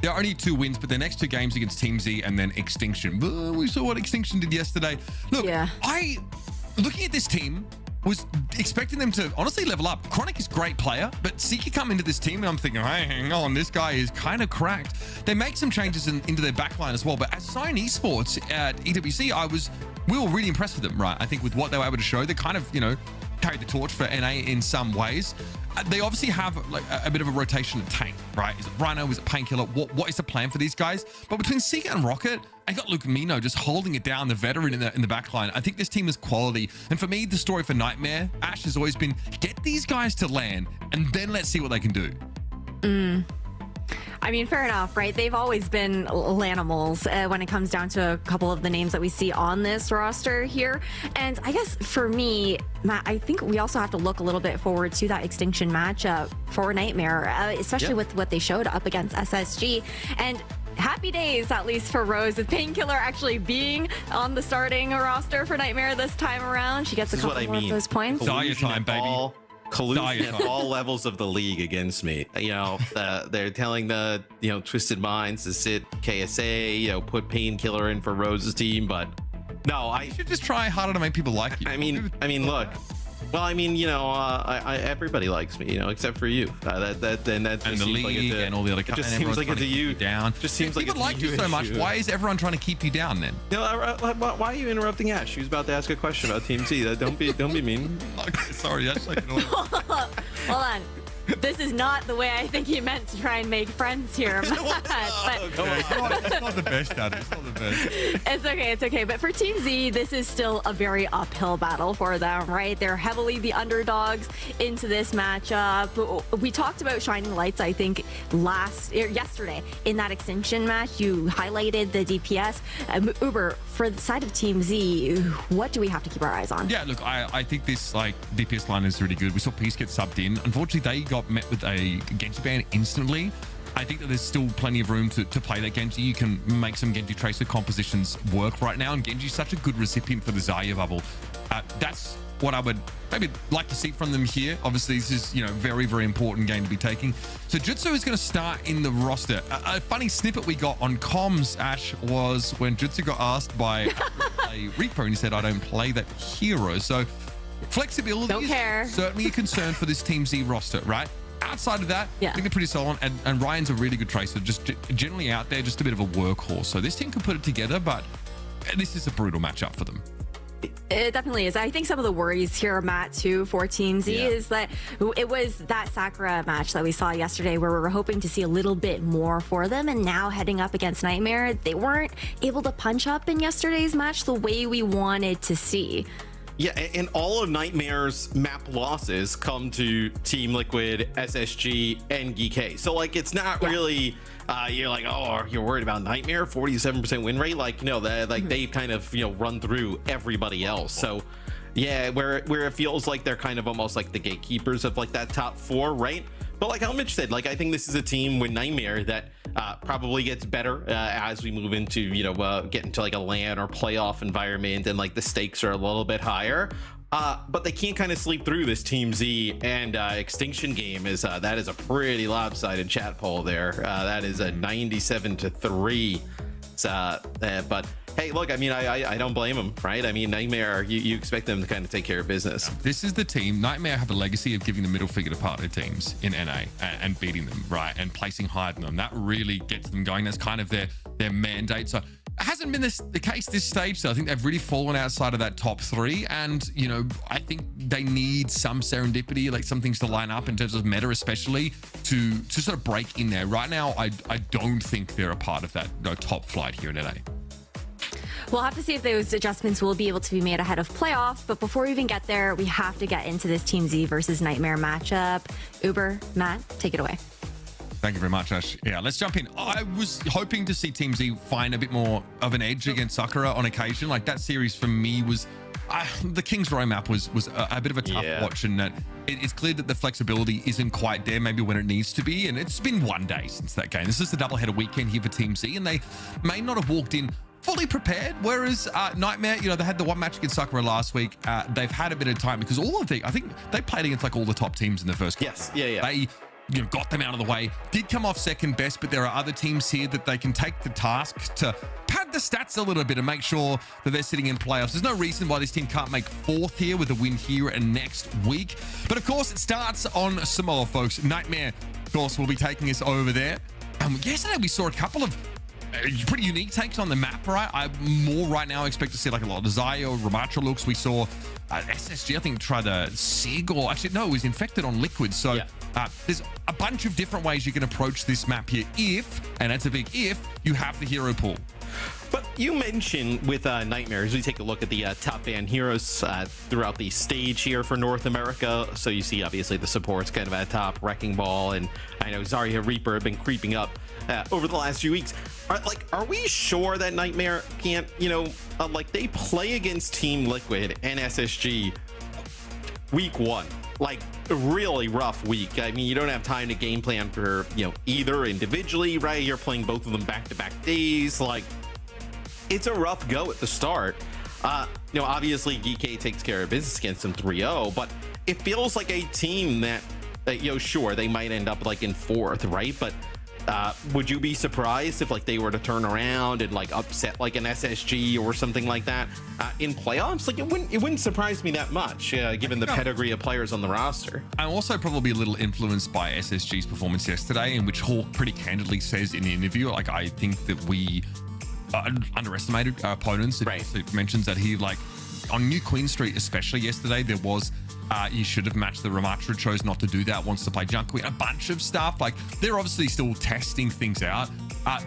There are only 2 wins, but their next 2 games against Team Z and then Extinction. We saw what Extinction did yesterday. Look, looking at this team, was expecting them to honestly level up. Chronic is a great player, but Seeker come into this team and I'm thinking, hey, hang on, this guy is kind of cracked. They make some changes into their backline as well, but as Sign Esports at EWC, we were really impressed with them, right? I think with what they were able to show, they kind of, carried the torch for NA in some ways. They obviously have like a bit of a rotation at tank, right? Is it Rhino? Is it Painkiller? What is the plan for these guys? But between Seeker and Rocket, I got Luke Mino just holding it down, the veteran in the back line. I think this team is quality. And for me, the story for Nightmare, Ash, has always been get these guys to LAN and then let's see what they can do. I mean, fair enough, right? They've always been animals when it comes down to a couple of the names that we see on this roster here. And I guess for me, Matt, I think we also have to look a little bit forward to that Extinction matchup for Nightmare, especially with what they showed up against SSG. And happy days, at least for Rose, with Painkiller actually being on the starting roster for Nightmare this time around. She gets a couple more of those points. Your time, baby. Collusion at all levels of the league against me. They're telling the Twisted Minds to sit KSA, put Painkiller in for Rose's team, but no, you should just try harder to make people like you. I mean, look. Well, everybody likes me, except for you. And the league and all the other. It just seems like it's a you down. Just seems like people like you so much. Why is everyone trying to keep you down then? Why are you interrupting Ash? She was about to ask a question about Team Z. Don't be mean. Okay, sorry, Ash. Hold on. This is not the way I think he meant to try and make friends here, Matt. It's not the best, Dad. It's not the best. It's okay. But for Team Z, this is still a very uphill battle for them, right? They're heavily the underdogs into this matchup. We talked about shining lights, I think, yesterday in that Extinction match. You highlighted the DPS. Uber, for the side of Team Z, what do we have to keep our eyes on? Yeah, look, I think this DPS line is really good. We saw Peace get subbed in. Unfortunately, they got met with a Genji ban instantly. I think that there's still plenty of room to play that Genji. You can make some Genji Tracer compositions work right now, and Genji's such a good recipient for the Zarya bubble. That's what I would maybe like to see from them here. Obviously, this is very, very important game to be taking. So Jutsu is going to start in the roster. A funny snippet we got on comms, Ash, was when Jutsu got asked by a Reaper, and he said, "I don't play that hero." So flexibility is certainly a concern for this Team Z roster, right? Outside of that, I think they're pretty solid, and Ryan's a really good tracer, just generally out there, just a bit of a workhorse. So this team can put it together, but this is a brutal matchup for them. It definitely is. I think some of the worries here, Matt, too, for Team Z is that it was that Sakura match that we saw yesterday where we were hoping to see a little bit more for them, and now heading up against Nightmare, they weren't able to punch up in yesterday's match the way we wanted to see. Yeah, and all of Nightmare's map losses come to Team Liquid, SSG, and GK. So, it's not really, you're like, oh, you're worried about Nightmare, 47% win rate? They kind of, run through everybody else. So, yeah, where it feels like they're kind of almost like the gatekeepers of, that top 4, right? But like how Mitch said, I think this is a team with Nightmare that probably gets better as we move into, get into a LAN or playoff environment, and the stakes are a little bit higher. But they can't kind of sleep through this Team Z and Extinction game. That is a pretty lopsided chat poll there. That is a 97-3. But hey, look, I don't blame them, right? Nightmare, you expect them to kind of take care of business. This is the team. Nightmare have a legacy of giving the middle figure to partner teams in NA and beating them, right? And placing higher than them. That really gets them going. That's kind of their mandate. So it hasn't been the case this stage, though. I think they've really fallen outside of that top 3. And, I think they need some serendipity, some things to line up in terms of meta, especially to sort of break in there. Right now, I don't think they're a part of that top flight here in NA. We'll have to see if those adjustments will be able to be made ahead of playoffs. But before we even get there, we have to get into this Team Z versus Nightmare matchup. Uber, Matt, take it away. Thank you very much, Ash. Yeah, let's jump in. I was hoping to see Team Z find a bit more of an edge against Sakura on occasion. That series for me was... the King's Row map was a bit of a tough watch, and that it's clear that the flexibility isn't quite there maybe when it needs to be. And it's been 1 day since that game. This is the doubleheader weekend here for Team Z, and they may not have walked in fully prepared, whereas Nightmare, they had the one match against Sakura last week. They've had a bit of time because I think they played against all the top teams in the first game. Yes, yeah. got them out of the way. Did come off second best, but there are other teams here that they can take the task to pad the stats a little bit and make sure that they're sitting in playoffs. There's no reason why this team can't make fourth here with a win here and next week. But of course, it starts on Samoa, folks. Nightmare, of course, will be taking us over there. Yesterday, we saw a couple of pretty unique takes on the map, right? I more right now expect to see like a lot of Zaya, Ramatra looks. We saw SSG, I think, try the SIG, or actually, no, it was infected on Liquid. So there's a bunch of different ways you can approach this map here if, and that's a big if, you have the hero pool. But you mentioned with Nightmare, as we take a look at the top band heroes throughout the stage here for North America. So you see, obviously, the supports kind of at top, Wrecking Ball, and I know Zarya Reaper have been creeping up over the last few weeks. Are we sure that Nightmare can't, like they play against Team Liquid and SSG week one? Like a really rough week. I mean, you don't have time to game plan for, either individually, right? You're playing both of them back-to-back days. Like, it's a rough go at the start. Obviously GK takes care of business against them 3-0, but it feels like a team that, sure, they might end up like in fourth, right? But would you be surprised if like they were to turn around and like upset like an SSG or something like that in playoffs? Like it wouldn't surprise me that much, given the pedigree of players on the roster. I'm also probably a little influenced by SSG's performance yesterday, in which Hawk pretty candidly says in the interview, like, I think that we underestimated our opponents. It mentions that he, like, on New Queen Street, especially yesterday, there was he should have matched the Ramatra, chose not to do that, wants to play Junkie, a bunch of stuff. Like, they're obviously still testing things out.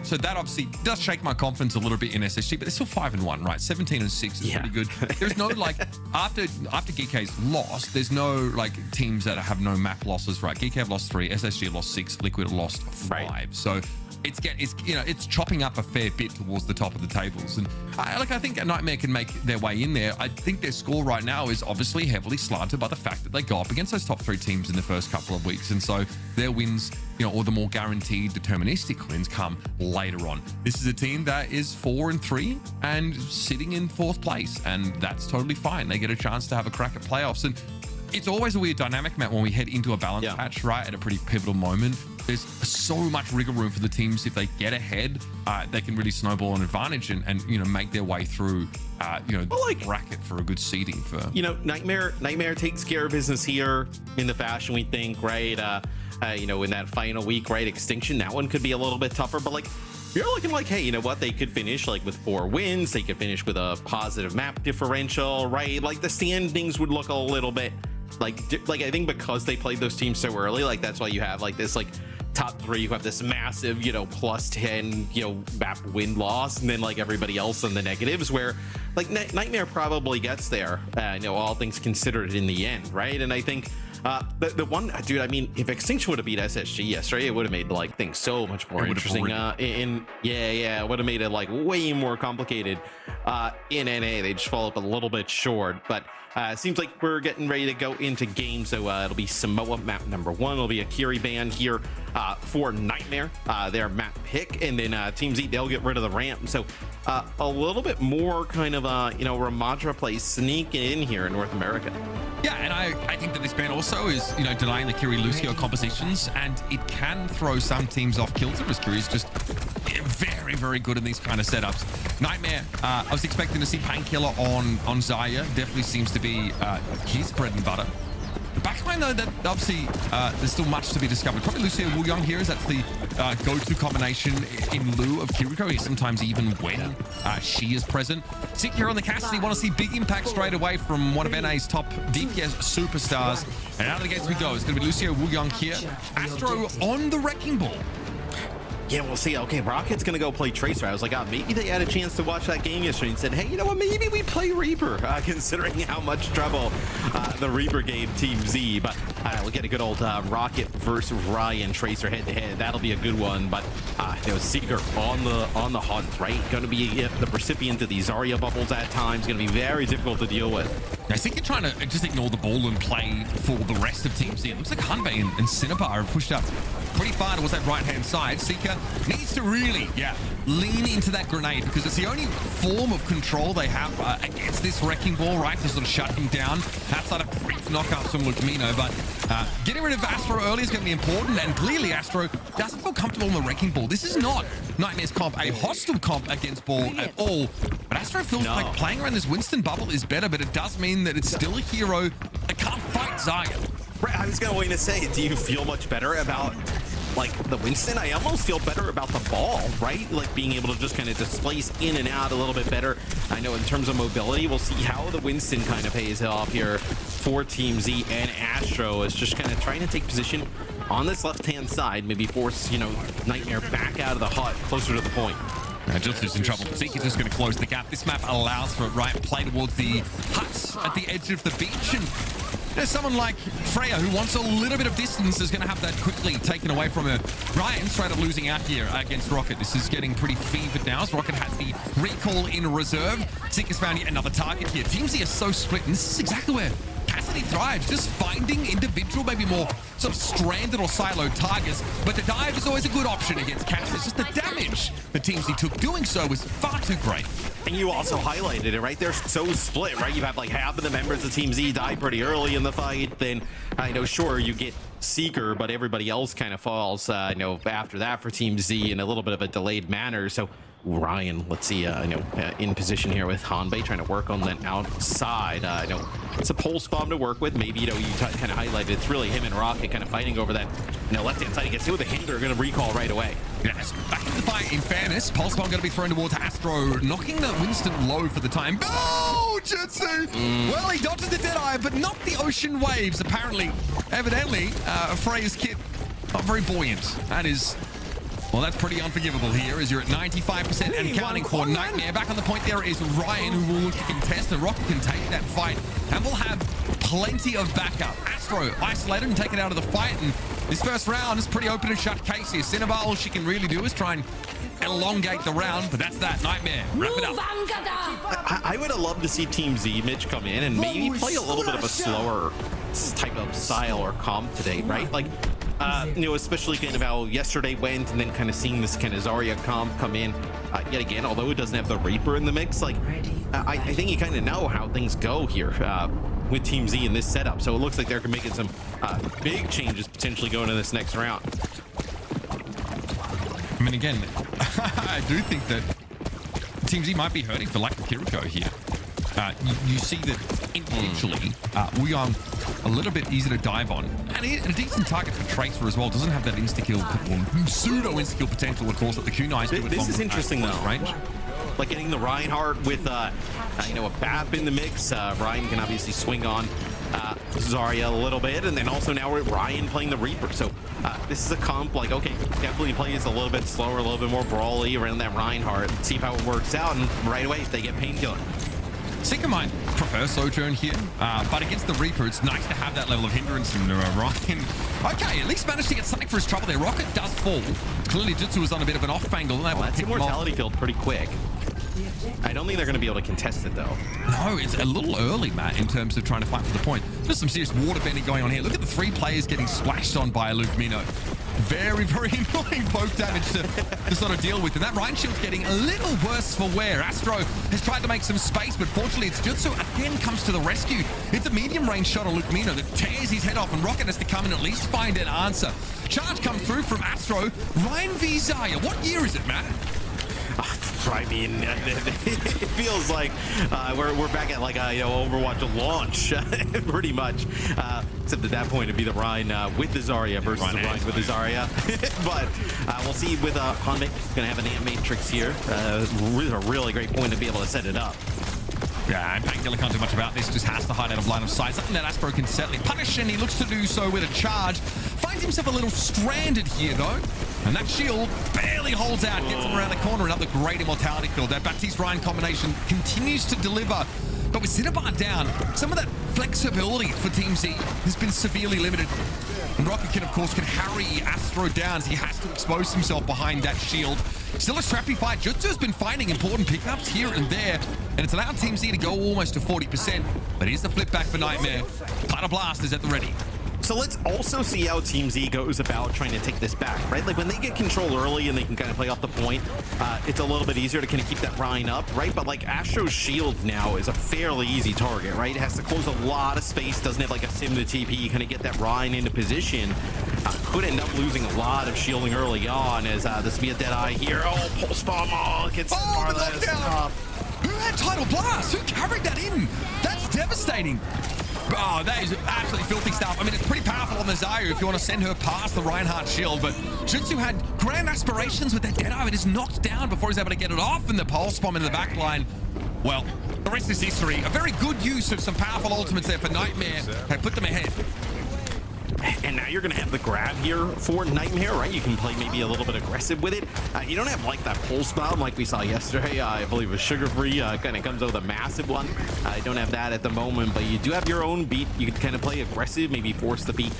So that obviously does shake my confidence a little bit in SSG, but they're still 5-1, right? 17-6 is pretty good. There's no, like, after GK's lost, there's no, like, teams that have no map losses, right? GK have lost 3, SSG have lost 6, Liquid have lost 5. Right. So it's chopping up a fair bit towards the top of the tables, and I think a Nightmare can make their way in there. I think their score right now is obviously heavily slanted by the fact that they go up against those top 3 teams in the first couple of weeks, and so their wins, or the more guaranteed deterministic wins, come later on. This is a team that is 4-3 and sitting in 4th place, and that's totally fine. They get a chance to have a crack at playoffs, and it's always a weird dynamic, Matt, when we head into a balance patch, right, at a pretty pivotal moment. There's so much wiggle room for the teams. If they get ahead, they can really snowball an advantage and make their way through the bracket for a good seeding for Nightmare takes care of business here in the fashion, we think, right? In that final week, right? Extinction, that one could be a little bit tougher, but like, you're looking like, hey, you know what? They could finish like with 4 wins. They could finish with a positive map differential, right? Like the standings would look a little bit like I think because they played those teams so early, like that's why you have like this like top 3, you have this massive plus 10 map win loss, and then like everybody else in the negatives, where like Nightmare probably gets there, all things considered in the end, right? And I think the one, dude, I mean, if Extinction would have beat SSG yesterday, it would have made like things so much more interesting. It would have made it like way more complicated in NA. They just fall up a little bit short, but seems like we're getting ready to go into game. So it'll be Samoa map number 1. It'll be a Kiri band here for Nightmare, their map pick, and then Team Z, they'll get rid of the ramp. So a little bit more kind of Ramatra play sneak in here in North America. Yeah, and I think that this band also is denying the Kiri Lucio compositions, and it can throw some teams off kilter, as Kiri's just very, very good in these kind of setups. Nightmare, I was expecting to see Painkiller on Zaya. Definitely seems to be his bread and butter. The backline, though, that obviously there's still much to be discovered. Probably Lucio Wu Young here, as that's the go-to combination in lieu of Kiriko, sometimes even when she is present. Sick here on the Cassidy. Want to see big impact straight away from one of NA's top DPS superstars. And out of the gates we go. It's going to be Lucio Wu Young here. Astro on the Wrecking Ball. Yeah, we'll see. Okay, Rocket's going to go play Tracer. I was like, maybe they had a chance to watch that game yesterday and said, hey, you know what, maybe we play Reaper, considering how much trouble the Reaper gave Team Z. But we'll get a good old Rocket versus Ryan Tracer head-to-head. That'll be a good one. But, Seeker on the hunt, right? Going to be the recipient of these Zarya bubbles at times. Going to be very difficult to deal with. I think you're trying to just ignore the ball and play for the rest of Team Z. It looks like Hanbei and Cinnabar have pushed up pretty far towards that right-hand side. Seeker needs to really, lean into that grenade, because it's the only form of control they have against this Wrecking Ball, right? To sort of shut him down outside of brief knockouts from Lucamino. But Getting rid of Astro early is going to be important, and clearly Astro doesn't feel comfortable on the wrecking ball. This is not Nightmare's comp, a hostile comp against ball at all. But Astro feels like playing around this Winston bubble is better, but it does mean that it's still a hero that can't fight Zarya. Right, I was going to say, do you feel much better about like the Winston? I almost feel better about the ball, right? Like being able to just kind of displace in and out a little bit better. I know in terms of mobility, we'll see how the Winston kind of pays off here for Team Z, and Astro is just kind of trying to take position on this left-hand side, maybe force, you know, Nightmare back out of the hut, closer to the point. Just in trouble. Zeke is just going to close the gap. This map allows for it, right? Play towards the huts at the edge of the beach, and there's someone like Freya who wants a little bit of distance is going to have that quickly taken away from her. Ryan straight up losing out here against Rocket. This is getting pretty fevered now as Rocket has the recall in reserve. Zeke has found yet another target here. Team Z is so split, and this is exactly where Cassidy thrives, just finding individual, maybe more sort of stranded or siloed targets, but the dive is always a good option against Cassidy. It's just the damage the Team Z took doing so was far too great. And you also highlighted it, right? They're so split, right? You have like half of the members of Team Z die pretty early in the fight. Then I know, sure, you get Seeker, but everybody else kind of falls, I know, after that for Team Z in a little bit of a delayed manner. So Ryan, let's see, in position here with Hanbei trying to work on that outside. It's a pulse bomb to work with. Maybe, you kind of highlighted it's really him and Rocket kind of fighting over that, left-hand side. He gets hit with a hinder, going to recall right away. Yes, back in the fight. In fairness, pulse bomb going to be thrown towards Astro, knocking the Winston low for the time. Oh, Jutsu! Well, he dodges the Deadeye, but not the ocean waves, apparently. Evidently, Freya's kit not very buoyant. That is... Well, that's pretty unforgivable here as you're at 95% and counting for Nightmare. Back on the point there is Ryan, who will look to contest, and Rocket can take that fight and will have plenty of backup. Astro isolated and taken out of the fight, and this first round is pretty open and shut case here. Cinnabar, all she can really do is try and elongate the round, but that's that. Nightmare, wrap it up. I would have loved to see Team Z Mitch come in and maybe play a little bit of a slower type of style or comp today, right? Like, especially kind of how yesterday went, and then kind of seeing this kind of Zarya comp come in yet again, although it doesn't have the Reaper in the mix. Like, I think you kind of know how things go here with Team Z in this setup. So it looks like they're making some big changes potentially going into this next round. I mean, again, I do think that Team Z might be hurting for lack of Kiriko here. You see that individually, we are a little bit easy to dive on. And a decent target for Tracer as well. Doesn't have that insta-kill, pseudo insta-kill potential, of course, that the Kunais do. This is interesting, though. Range. Like getting the Reinhardt with, a BAP in the mix. Ryan can obviously swing on Zarya a little bit. And then also now we're Ryan playing the Reaper. So this is a comp, like, okay, definitely plays a little bit slower, a little bit more brawly around that Reinhardt. See how it works out. And right away, they get Painkiller. Seeker might prefer Sojourn here, but against the Reaper, it's nice to have that level of hindrance. And Ryan, okay, at least managed to get something for his trouble there. Rocket does fall. Clearly, Jutsu was on a bit of an off angle. And that's immortality field pretty quick. I don't think they're going to be able to contest it, though. No, it's a little early, Matt, in terms of trying to fight for the point. There's some serious water bending going on here. Look at the 3 players getting splashed on by Luke Mino. Very, very annoying poke damage to sort of deal with. And that Ryan shield's getting a little worse for wear. Astro has tried to make some space, but fortunately it's Jutsu again comes to the rescue. It's a medium range shot on Luke Mino that tears his head off, and Rocket has to come and at least find an answer. Charge comes through from Astro. Ryan v Zarya. What year is it, Matt? I mean, it feels like we're back at like a Overwatch launch, pretty much. Except at that point, it'd be the Ryan with the Zarya versus the Ryan with the Zarya. But we'll see with Hanbei gonna have an Ant Matrix here. A really great point to be able to set it up. Yeah, and Painkiller can't do much about this, just has to hide out of line of sight. Something that Astro can certainly punish, and he looks to do so with a charge. Finds himself a little stranded here, though. And that shield barely holds out, gets him around the corner. Another great immortality field. That Baptiste-Ryan combination continues to deliver. But with Cinnabar down, some of that flexibility for Team Z has been severely limited. And Rocket Kid, of course, can harry Astro down as he has to expose himself behind that shield. Still a scrappy fight. Jutsu has been finding important pickups here and there, and it's allowed Team Z to go almost to 40%. But here's the flip back for Nightmare. Cloud of Blast is at the ready. So let's also see how Team Z goes about trying to take this back, right? Like when they get control early and they can kind of play off the point, it's a little bit easier to kind of keep that Rhine up, right? But like Astro's shield now is a fairly easy target, right? It has to close a lot of space, doesn't have like a sim to TP, kind of get that Rhine into position. Could end up losing a lot of shielding early on as this be a dead eye here. Oh, pulse bomb, gets Who had Tidal Blast? Who carried that in? That's devastating. Oh, that is absolutely filthy stuff. I mean, it's pretty powerful on the Zarya if you want to send her past the Reinhardt shield, but Jutsu had grand aspirations with that Deadeye. It is knocked down before he's able to get it off, and the pulse bomb in the back line. Well, the rest is history. A very good use of some powerful ultimates there for Nightmare. They put them ahead. And now you're going to have the grab here for Nightmare, right? You can play maybe a little bit aggressive with it. You don't have like that pulse bomb like we saw yesterday. I believe it was sugar-free. Kind of comes out with a massive one. I don't have that at the moment, but you do have your own beat. You can kind of play aggressive, maybe force the beat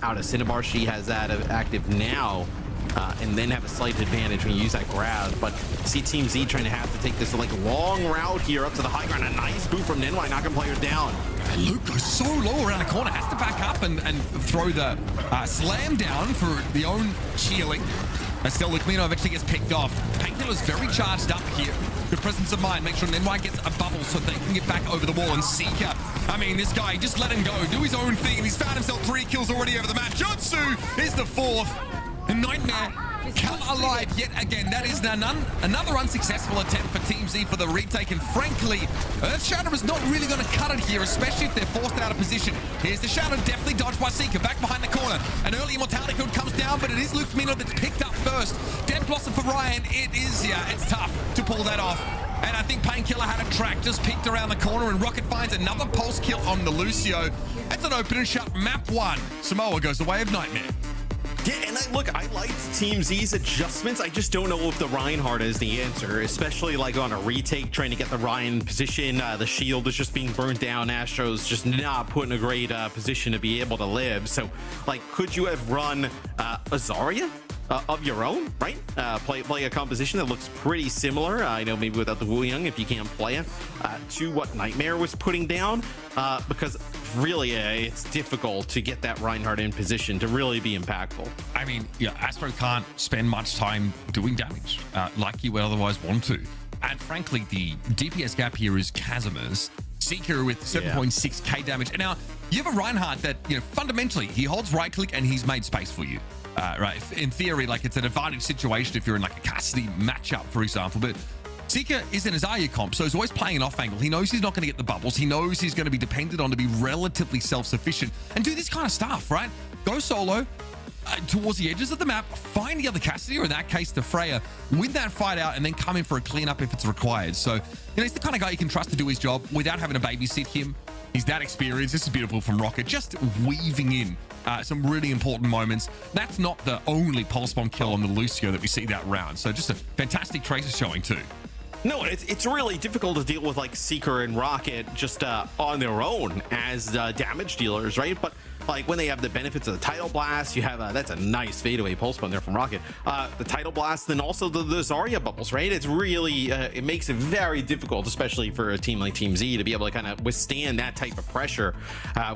out of Cinnabar. She has that active now. And then have a slight advantage when you use that grab. But see Team Z trying to have to take this like long route here up to the high ground. A nice boot from Nenwai, knocking players down. And Luke goes so low around the corner, has to back up and throw the slam down for the own healing. And still, Lukmino eventually gets picked off. Painkiller's very charged up here. Good presence of mind. Make sure Nenwai gets a bubble so they can get back over the wall. And Seeker, I mean, this guy, just let him go. Do his own thing. And he's found himself 3 kills already over the map. Jutsu is the 4th. The Nightmare come alive yet again. That is another unsuccessful attempt for Team Z for the retake. And frankly, Earthshatter is not really going to cut it here, especially if they're forced out of position. Here's the Shadow, definitely dodged by Seeker, back behind the corner. An early Immortality field comes down, but it is Lukmino that's picked up first. Dead Blossom for Ryan. It is, yeah, it's tough to pull that off. And I think Painkiller had a track, just peeked around the corner, and Rocket finds another pulse kill on the Lucio. That's an open and shut map 1. Samoa goes the way of Nightmare. Yeah, and I liked Team Z's adjustments. I just don't know if the Reinhardt is the answer, especially like on a retake, trying to get the Ryan position. The shield is just being burnt down. Astro's just not put in a great position to be able to live. So, like, could you have run a Zarya of your own, right? Play a composition that looks pretty similar. I know maybe without the Wu Young, if you can't play it, to what Nightmare was putting down, because really it's difficult to get that Reinhardt in position to really be impactful. I mean, yeah, Astro can't spend much time doing damage like you would otherwise want to. And frankly, the DPS gap here is Casimir's. Seeker with 7.6k damage. And now you have a Reinhardt that, you know, fundamentally he holds right click and he's made space for you. Right, in theory, like it's an advantage situation if you're in like a custody matchup, for example. But Seeker is in his Zarya comp, so he's always playing an off angle. He knows he's not going to get the bubbles. He knows he's going to be dependent on to be relatively self-sufficient and do this kind of stuff, right? Go solo towards the edges of the map, find the other Cassidy, or in that case, the Freya, win that fight out, and then come in for a cleanup if it's required. So, you know, he's the kind of guy you can trust to do his job without having to babysit him. He's that experienced. This is beautiful from Rocket, just weaving in some really important moments. That's not the only pulse bomb kill on the Lucio that we see that round. So just a fantastic Tracer showing too. No, it's really difficult to deal with like Seeker and Rocket just on their own as damage dealers, right? But like when they have the benefits of the Tidal Blast, you have that's a nice fadeaway pulse bomb there from Rocket. The Tidal Blast, then also the Zarya bubbles, right? It's really it makes it very difficult, especially for a team like Team Z, to be able to kind of withstand that type of pressure.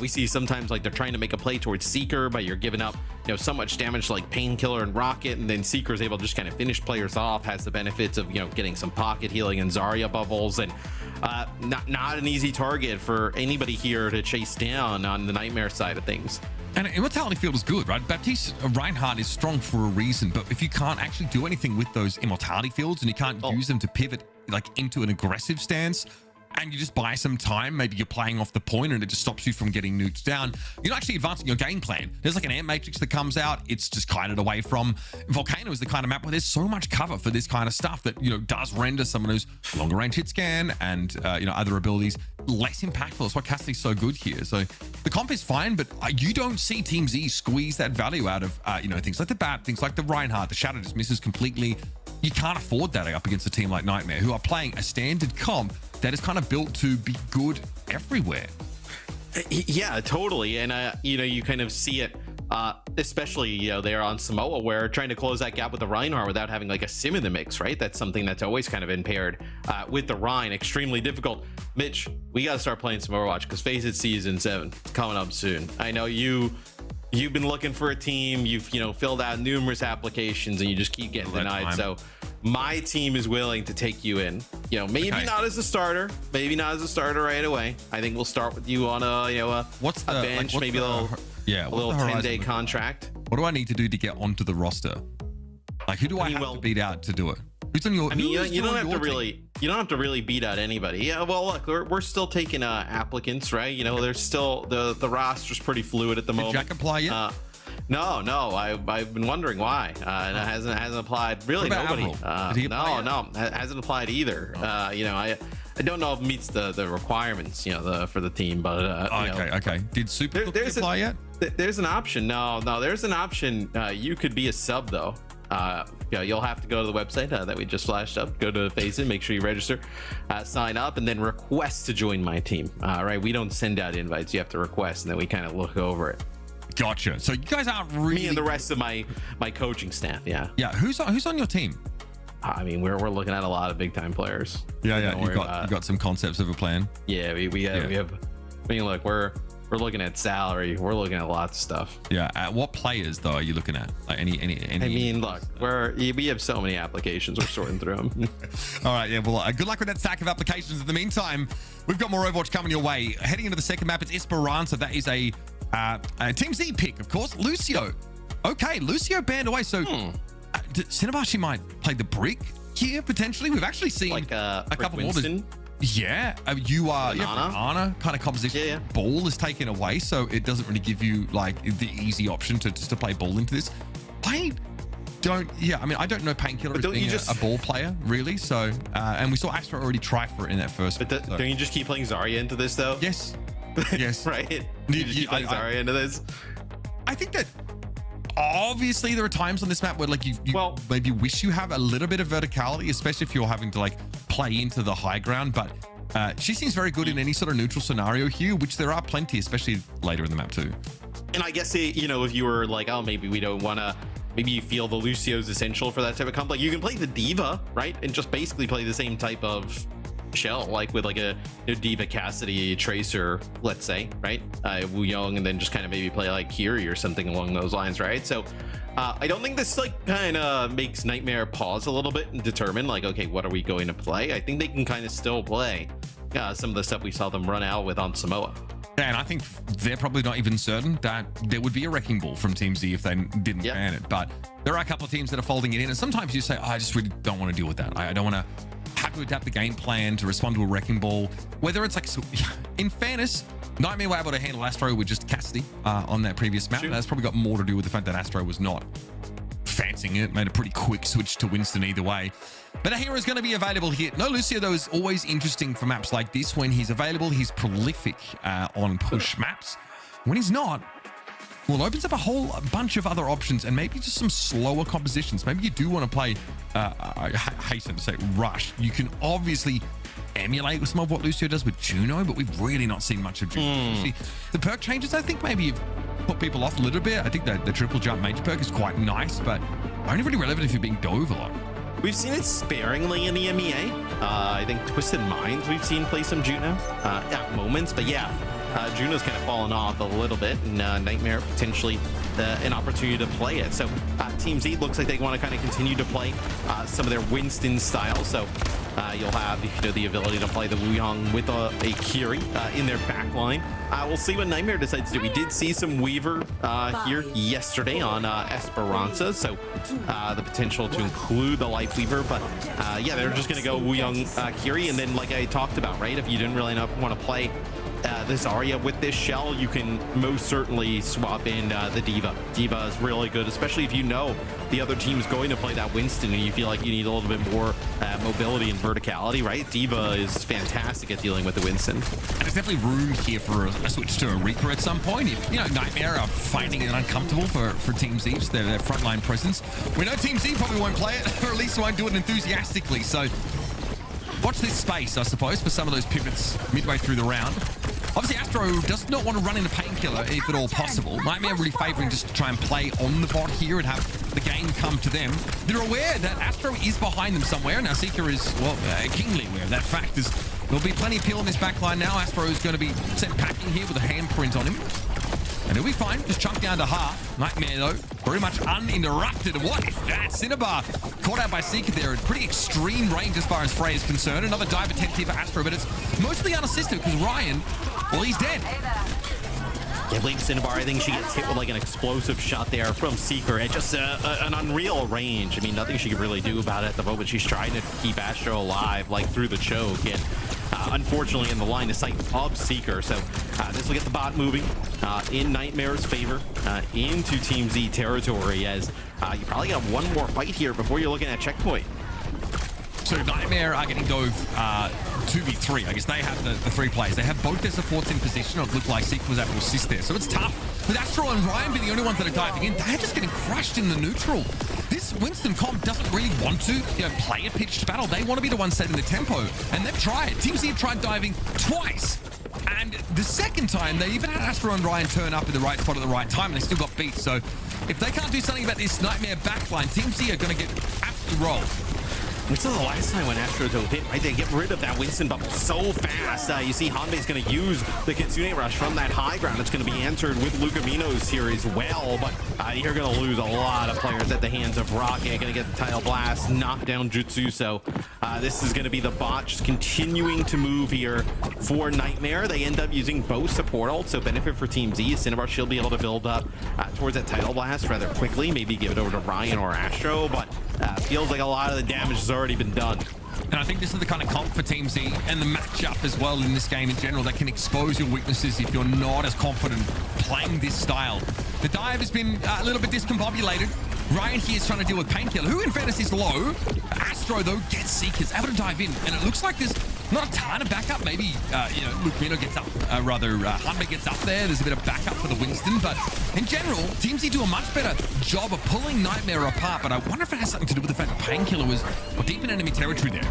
We see sometimes like they're trying to make a play towards Seeker, but you're giving up, you know, so much damage to like Painkiller and Rocket, and then Seeker is able to just kind of finish players off, has the benefits of, you know, getting some pocket healing and Zarya bubbles, and not an easy target for anybody here to chase down on the Nightmare side of things. And Immortality Field is good, right? Baptiste Reinhardt is strong for a reason, but if you can't actually do anything with those Immortality Fields and you can't use them to pivot like into an aggressive stance, and you just buy some time, maybe you're playing off the point and it just stops you from getting nuked down, you're not actually advancing your game plan. There's like an ant matrix that comes out, it's just kited away from. Volcano is the kind of map where there's so much cover for this kind of stuff that, you know, does render someone who's longer range hit scan and, you know, other abilities less impactful. That's why Cassidy's so good here. So the comp is fine, but you don't see Team Z squeeze that value out of, you know, things like the Bat, things like the Reinhardt. The Shadow just misses completely. You can't afford that up against a team like Nightmare, who are playing a standard comp that is kind of built to be good everywhere. Yeah, totally. And you know, you kind of see it especially, you know, there on Samoa, where trying to close that gap with the Reinhardt without having like a sim in the mix, right? That's something that's always kind of impaired with the Rhine. Extremely difficult. Mitch, we got to start playing some Overwatch because FACEIT Season 7 is coming up soon. I know you you've been looking for a team, you've filled out numerous applications, and you just keep getting denied. So my team is willing to take you in. Maybe not as a starter, right away. I think we'll start with you on a bench, maybe a little 10-day contract. What do I need to do to get onto the roster? Like, who do I have to beat out to do it? Who's on your? You don't have to really beat out anybody. Yeah, well, look, we're still taking applicants, right? There's still the roster's pretty fluid at the moment. Did Jack apply yet? No. I've been wondering why. It hasn't applied. Really, nobody. No, hasn't applied either. I don't know if it meets the requirements, for the team, but okay. Did Super apply yet? There's an option. No, there's an option. You could be a sub though. You'll have to go to the website that we just flashed up. Go to FACEIT, make sure you register, sign up, and then request to join my team. Right? We don't send out invites. You have to request, and then we kind of look over it. Gotcha. So you guys aren't really me and the rest of my coaching staff. Yeah. Who's on your team? I mean, we're looking at a lot of big time players. Yeah. You got some concepts of a plan. Yeah, we have. I mean, look, we're looking at salary. We're looking at lots of stuff. Yeah. What players though are you looking at? Like any? I mean, look, we have so many applications. We're sorting through them. All right. Yeah. Well, good luck with that stack of applications. In the meantime, we've got more Overwatch coming your way. Heading into the second map, it's Esperança. That is a Team Z pick, of course. Lucio. Okay, Lucio banned away. So Cinebashi might play the brick here potentially. We've actually seen a couple more. Yeah, you are Banana kind of composition. Yeah. Ball is taken away, so it doesn't really give you like the easy option to play ball into this. I don't know Painkiller as being a ball player really. So and we saw Astro already try for it in that first. But don't you just keep playing Zarya into this though? Yes. Right. You just keep playing Zarya into this. I think that obviously there are times on this map where like you maybe wish you have a little bit of verticality, especially if you're having to like play into the high ground, but she seems very good in any sort of neutral scenario here, which there are plenty, especially later in the map too. And I guess if you were like, oh, maybe we don't want to, maybe you feel the Lucio's essential for that type of comp, like you can play the Diva, right, and just basically play the same type of shell, like with like a Diva Cassidy Tracer, let's say, right? Wu Young, and then just kind of maybe play like Kiri or something along those lines, right? So I don't think this like kind of makes Nightmare pause a little bit and determine like, okay, what are we going to play? I think they can kind of still play some of the stuff we saw them run out with on Samoa. Yeah, and I think they're probably not even certain that there would be a wrecking ball from Team Z if they didn't ban it. But there are a couple of teams that are folding it in, and sometimes you say, oh, I just really don't want to deal with that. I don't want to have to adapt the game plan to respond to a wrecking ball. Whether it's like, in fairness, Nightmare were able to handle Astro with just Cassidy on that previous map. Sure. That's probably got more to do with the fact that Astro was not fancying it. Made a pretty quick switch to Winston either way. But a hero is going to be available here. No Lucio, though, is always interesting for maps like this. When he's available, he's prolific on push maps. When he's not, well, it opens up a whole bunch of other options and maybe just some slower compositions. Maybe you do want to play, I hasten to say, Rush. You can obviously emulate some of what Lucio does with Juno, but we've really not seen much of Juno. The perk changes, I think, maybe have put people off a little bit. I think that the triple jump major perk is quite nice, but only really relevant if you're being dove a lot. We've seen it sparingly in the MEA. I think Twisted Minds we've seen play some Juno at moments, but yeah, Juno's kind of fallen off a little bit, and Nightmare potentially an opportunity to play it. So Team Z looks like they want to kind of continue to play some of their Winston style. So you'll have the ability to play the Wu Yong with a Kiri in their back line. We'll see what Nightmare decides to do. We did see some Weaver here yesterday on Esperança, so the potential to include the Light Weaver, but yeah, they're just going to go Wu Yong Kiri, and then like I talked about, right, if you didn't really want to play this Zarya with this shell, you can most certainly swap in the Diva. Diva is really good, especially if you know the other team's going to play that Winston and you feel like you need a little bit more mobility and verticality, right? Diva is fantastic at dealing with the Winston. And there's definitely room here for a switch to a Reaper at some point. If, Nightmare are finding it uncomfortable for Team Z, just their frontline presence. We know Team Z probably won't play it, or at least won't do it enthusiastically. So watch this space, I suppose, for some of those pivots midway through the round. Obviously, Astro does not want to run into Painkiller if at all possible. Nightmare really favoring just to try and play on the bot here and have the game come to them. They're aware that Astro is behind them somewhere. Now, Seeker is, keenly aware of that fact. There'll be plenty of peel in this backline now. Astro is going to be sent packing here with a handprint on him. And he'll be fine. Just chunk down to half. Nightmare, though, very much uninterrupted. What is that? Cinnabar caught out by Seeker there at pretty extreme range as far as Frey is concerned. Another dive attempt here for Astro, but it's mostly unassisted because Ryan, well, he's dead. Yeah, Blake Cinnabar, I think she gets hit with like an explosive shot there from Seeker at just an unreal range. I mean, nothing she could really do about it at the moment. She's trying to keep Astro alive, like through the choke, and unfortunately in the line of sight of Seeker. So this will get the bot moving in Nightmare's favor into Team Z territory, as you probably got one more fight here before you're looking at checkpoint. So Nightmare are getting dove 2v3. I guess they have the 3 players. They have both their supports in position. It looked like Seeker was able to assist there. So it's tough. With Astro and Ryan being the only ones that are diving in, they're just getting crushed in the neutral. This Winston comp doesn't really want to play a pitched battle. They want to be the one setting the tempo. And they've tried. Team Z have tried diving twice. And the second time, they even had Astro and Ryan turn up in the right spot at the right time, and they still got beat. So if they can't do something about this Nightmare backline, Team Z are going to get absolutely rolled. We saw the last time when Astro hit, right? They get rid of that Winston bubble so fast. You see Hanbei's going to use the Kitsune Rush from that high ground. It's going to be answered with Lucamino's here as well. But you're going to lose a lot of players at the hands of Rocket. Going to get the Tidal Blast, knock down Jutsu. So this is going to be the bot just continuing to move here for Nightmare. They end up using both support ults, so benefit for Team Z. Cinnabar should be able to build up towards that Tidal Blast rather quickly. Maybe give it over to Ryan or Astro, but feels like a lot of the damage has already been done. And I think this is the kind of comp for Team Z and the matchup as well in this game in general that can expose your weaknesses if you're not as confident playing this style. The dive has been a little bit discombobulated. Ryan here is trying to deal with Painkiller, who in fairness is low. Astro, though, gets Seekers, able to dive in. And it looks like there's not a ton of backup. Maybe, Lucamino gets up, Hanbei gets up there. There's a bit of backup for the Winston. But in general, Team Z do a much better job of pulling Nightmare apart. But I wonder if it has something to do with the fact that Painkiller was deep in enemy territory there.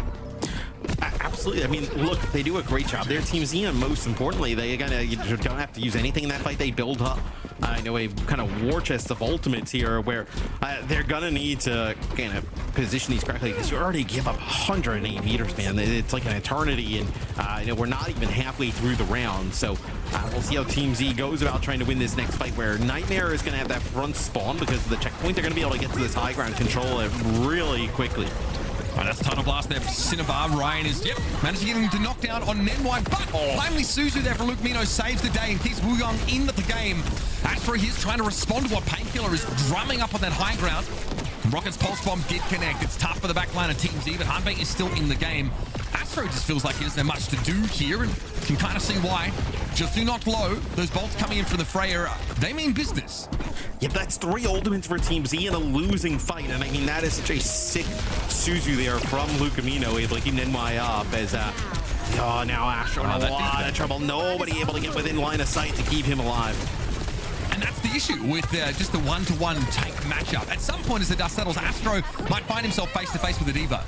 Absolutely. I mean, look, they do a great job there. Team Z, and most importantly, you don't have to use anything in that fight. They build up, a kind of war chest of ultimates here where they're going to need to kind of position these correctly, because you already give up 108 meters, man. It's like an eternity, and we're not even halfway through the round. So we'll see how Team Z goes about trying to win this next fight, where Nightmare is going to have that front spawn because of the checkpoint. They're going to be able to get to this high ground, control it really quickly. Oh, that's Tidal Blast there for Cinnabar. Ryan is, managed to get him to knock down on Nenwai, but finally Suzu there for Lucamino saves the day and keeps Wugong in the game. Astro here's trying to respond to what Painkiller is drumming up on that high ground. Rocket's Pulse Bomb did connect. It's tough for the backline of Team Z, but Hanbei is still in the game. Astro just feels like he doesn't have much to do here, and can kind of see why. Just do knock low. Those bolts coming in from the Freya, they mean business. Yep, that's 3 ultimates for Team Z in a losing fight. And I mean, that is such a sick Suzu there from Lucamino, able to keep Nenwai up as, now Astro in a lot of trouble. Nobody able to get within line of sight to keep him alive. And that's the issue with just the one-to-one tank matchup. At some point as the dust settles, Astro might find himself face-to-face with a Diva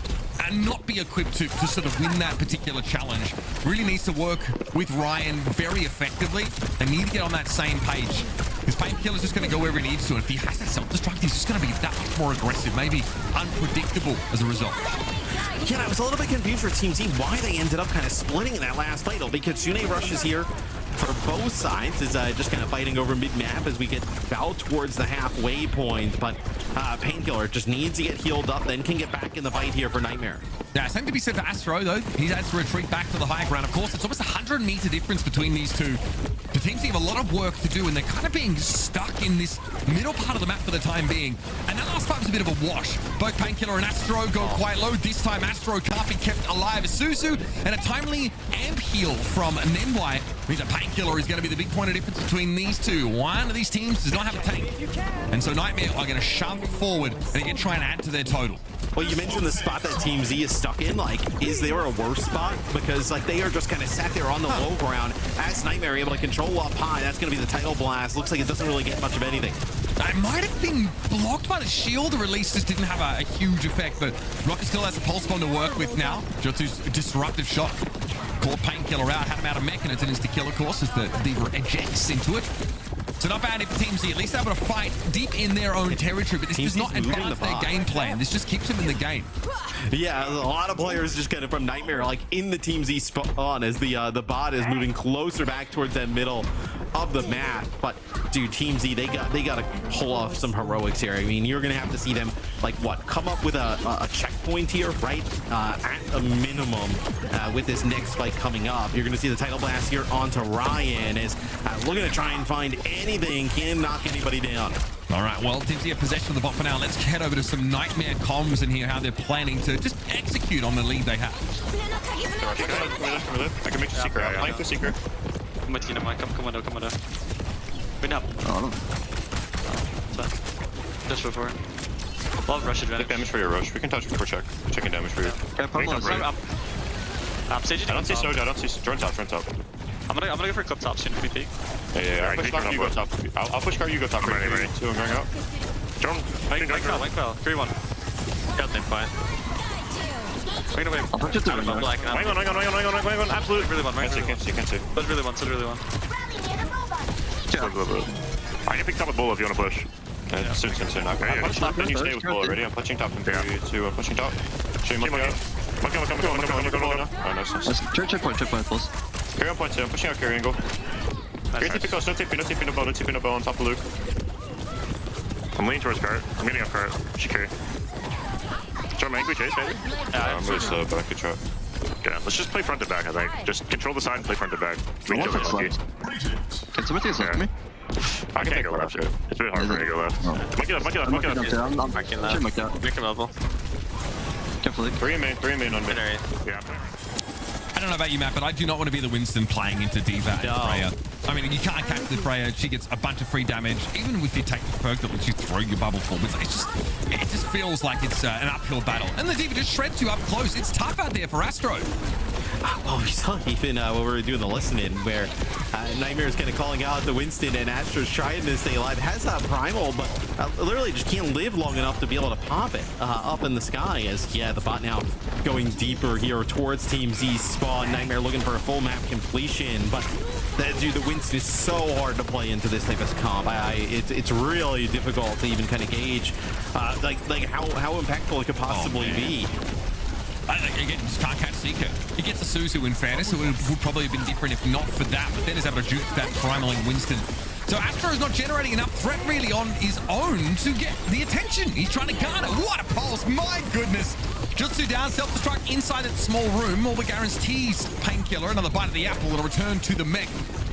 and not be equipped to sort of win that particular challenge. Really needs to work with Ryan very effectively. They need to get on that same page. His Painkiller's just going to go wherever he needs to, and if he has that self-destruct, he's just going to be that much more aggressive, maybe unpredictable as a result. Yeah, I was a little bit confused for Team Z why they ended up kind of splitting in that last fight. It'll be Kitsune rushes here for both sides, is just kind of fighting over mid-map as we get about towards the halfway point, but Painkiller just needs to get healed up, then can get back in the fight here for Nightmare. Yeah, same to be said for Astro, though. He has to retreat back to the high ground. Of course, it's almost a 100-meter difference between these two. The teams have a lot of work to do, and they're kind of being stuck in this middle part of the map for the time being. And that last fight was a bit of a wash. Both Painkiller and Astro go quite low. This time, Astro can't be kept alive as Suzu, and a timely amp heal from Nenwai means that Painkiller is going to be the big point of difference between these two. One of these teams does not have a tank, and so Nightmare are going to shove forward and again try and add to their total. Well, you mentioned the spot that Team Z is stuck in. Like, is there a worse spot? Because, like, they are just kind of sat there on the low ground as Nightmare able to control up high. That's going to be the Tidal Blast. Looks like it doesn't really get much of anything. It might have been blocked by the shield. The release just didn't have a huge effect, but Rocket still has a Pulse Bomb to work with now. Jutsu's disruptive shot caught Painkiller out, had him out of mech, and it's an insta-kill, of course, as the Diva ejects into it. So not bad if Team Z at least able to fight deep in their own territory, but this does not advance their game plan. This just keeps them in the game. Yeah, a lot of players just kind of from Nightmare, like in the Team Z spawn as the bot is moving closer back towards that middle of the map. But dude, Team Z, they got to pull off some heroics here. I mean, you're gonna have to see them like what, come up with a checkpoint here, right? At a minimum, with this next fight coming up, you're gonna see the title blast here onto Ryan as looking to try and find anything, can knock anybody down. All right, well, Team Z have possession of the bot for now. Let's head over to some Nightmare comms and hear how they're planning to just execute on the lead they have. I can make the secret. I like the secret. Come on, come on. Wait up. Just before. Love rush advantage. Take damage for your rush. We can touch it for check. Checking damage for you. Stage. I don't see Soja. I don't see Drone's out. I'm gonna go for clip top soon if we peek. Yeah. I push top. You go top. I'll push car. You go top. I'm ready. Two. I'm going out. Drone. White fell. 3-1. Got them fine. Wait away. I'll push it through. Hang on. Absolute. Really one. Can't see. That's really one. I can pick top with Bull if you want to push. Soon. I'm punching top and you stay with Bull already. I'm punching top in 3, 2. I'm pushing top. Shoot monkey out. Monkey. Oh, nice. Checkpoint, pulse. Carry on point 2. I'm pushing out carry angle. Great TP cost. No TP, no bow on top of Luke. I'm leaning towards cart. I'm getting off cart. She carry. Try my chase, maybe? I'm really slow, but I could try. Okay, let's just play front to back, I think. Just control the side and play front to back. We can kill the monkey. Can somebody take a left to me? I can go left. It's a bit hard for me to go left. Monkey left. I'm monkey out. Make him level. Careful, 3 main on mid. Yeah. I don't know about you, Matt, but I do not want to be the Winston playing into D.Va and Freya. I mean, you can't catch the Freya. She gets a bunch of free damage. Even if you take the perk that lets you throw your bubble forwards, it just feels like it's an uphill battle. And the D.Va just shreds you up close. It's tough out there for Astro. Well, we saw even when we were doing the listening where Nightmare is kind of calling out the Winston and Astro's trying to stay alive. Has a primal, but literally just can't live long enough to be able to pop it up in the sky. As the bot now going deeper here towards Team Z's spawn. Nightmare looking for a full map completion, but dude, the Winston is so hard to play into this type of comp. It's really difficult to even kind of gauge like how impactful it could possibly be. Again, just can't catch Seeker. He gets a Suzu in fairness, so it would probably have been different if not for that, but then is able to juke that primaling Winston. So Astro is not generating enough threat really on his own to get the attention. He's trying to garner. What a pulse, my goodness. Jutsu down, self-destruct inside that small room. All but guarantees Painkiller, another bite of the apple, and a return to the mech.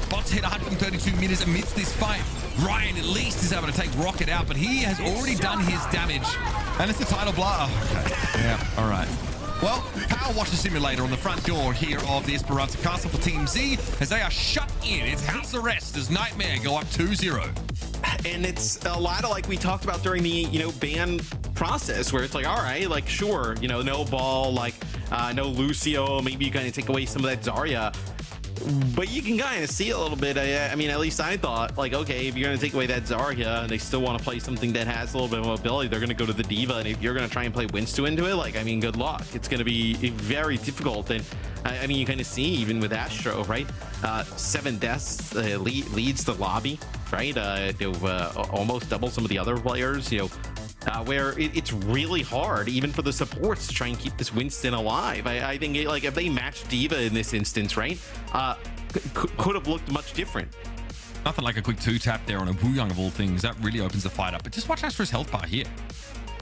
Bots hit 132 meters amidst this fight. Ryan at least is able to take Rocket out, but he has already done his damage. And it's the title blah. Okay. Yeah, all right. Well, Power Washer Simulator on the front door here of the Esperança Castle for Team Z as they are shut in. It's house arrest as Nightmare go up 2-0. And it's a lot of like we talked about during the, ban process where it's like, all right, like, sure, no ball, like, no Lucio, maybe you kind of take away some of that Zarya. But you can kind of see a little bit. I mean, at least I thought, like, okay, if you're going to take away that Zarya and they still want to play something that has a little bit of mobility, they're going to go to the D.Va. And if you're going to try and play Winston into it, like, I mean, good luck. It's going to be very difficult. And I mean, you kind of see even with Astro, right? 7 deaths leads the lobby, right? Almost double some of the other players, where it's really hard, even for the supports, to try and keep this Winston alive. I think like if they matched D.Va in this instance, right, could have looked much different. Nothing like a quick 2-tap there on a Wuyang of all things. That really opens the fight up. But just watch Astro's health bar here.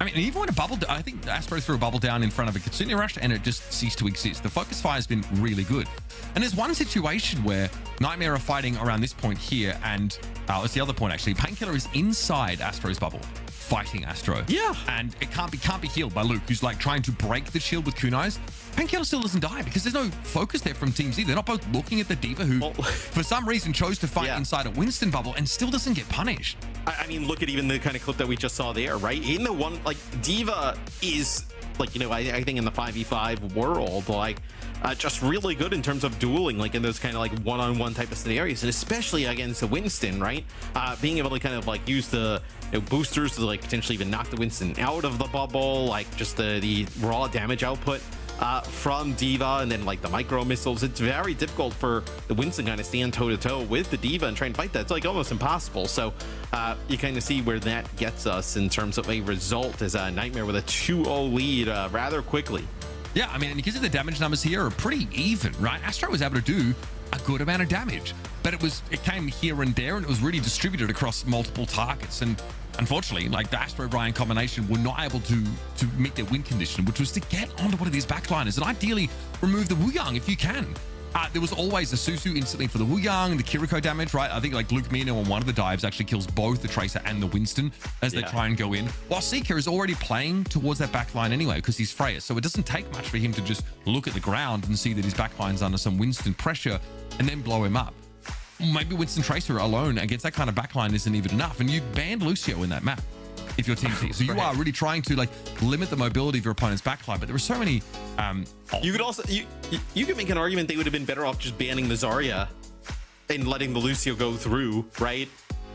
I mean, even when a bubble, I think Astro threw a bubble down in front of a Kitsune Rush and it just ceased to exist. The focus fire has been really good. And there's one situation where Nightmare are fighting around this point here, and it's the other point actually. Painkiller is inside Astro's bubble, fighting Astro. Yeah. And it can't be healed by Luke, who's like trying to break the shield with kunais. Painkiller still doesn't die because there's no focus there from Team Z. They're not both looking at the D.Va, who for some reason chose to fight inside a Winston bubble and still doesn't get punished. I mean, look at even the kind of clip that we just saw there, right? In the one, like, D.Va is, like, I think in the 5v5 world, like, just really good in terms of dueling, like in those kind of like one-on-one type of scenarios, and especially against the Winston, right? Being able to kind of like use the boosters to like potentially even knock the Winston out of the bubble, like just the raw damage output from D.Va, and then like the micro missiles. It's very difficult for the Winston kind of stand toe-to-toe with the D.Va and try and fight that. It's like almost impossible. So you kind of see where that gets us in terms of a result as a Nightmare with a 2-0 lead rather quickly. Yeah, I mean, and because of the damage numbers here are pretty even, right? Astro was able to do a good amount of damage, but it came here and there, and it was really distributed across multiple targets. And unfortunately, like the Astro Ryan combination were not able to meet their win condition, which was to get onto one of these backliners and ideally remove the Wu Yang if you can. There was always a Susu instantly for the Wu Yang, the Kiriko damage, right? I think like Luke Mino on one of the dives actually kills both the Tracer and the Winston as they try and go in. While Seeker is already playing towards that backline anyway because he's Freya. So it doesn't take much for him to just look at the ground and see that his backline's under some Winston pressure and then blow him up. Maybe Winston Tracer alone against that kind of backline isn't even enough. And you banned Lucio in that map if you're Team T. So you are really trying to like limit the mobility of your opponent's backline. But there were so many... you could also... You could make an argument they would have been better off just banning the Zarya and letting the Lucio go through, right?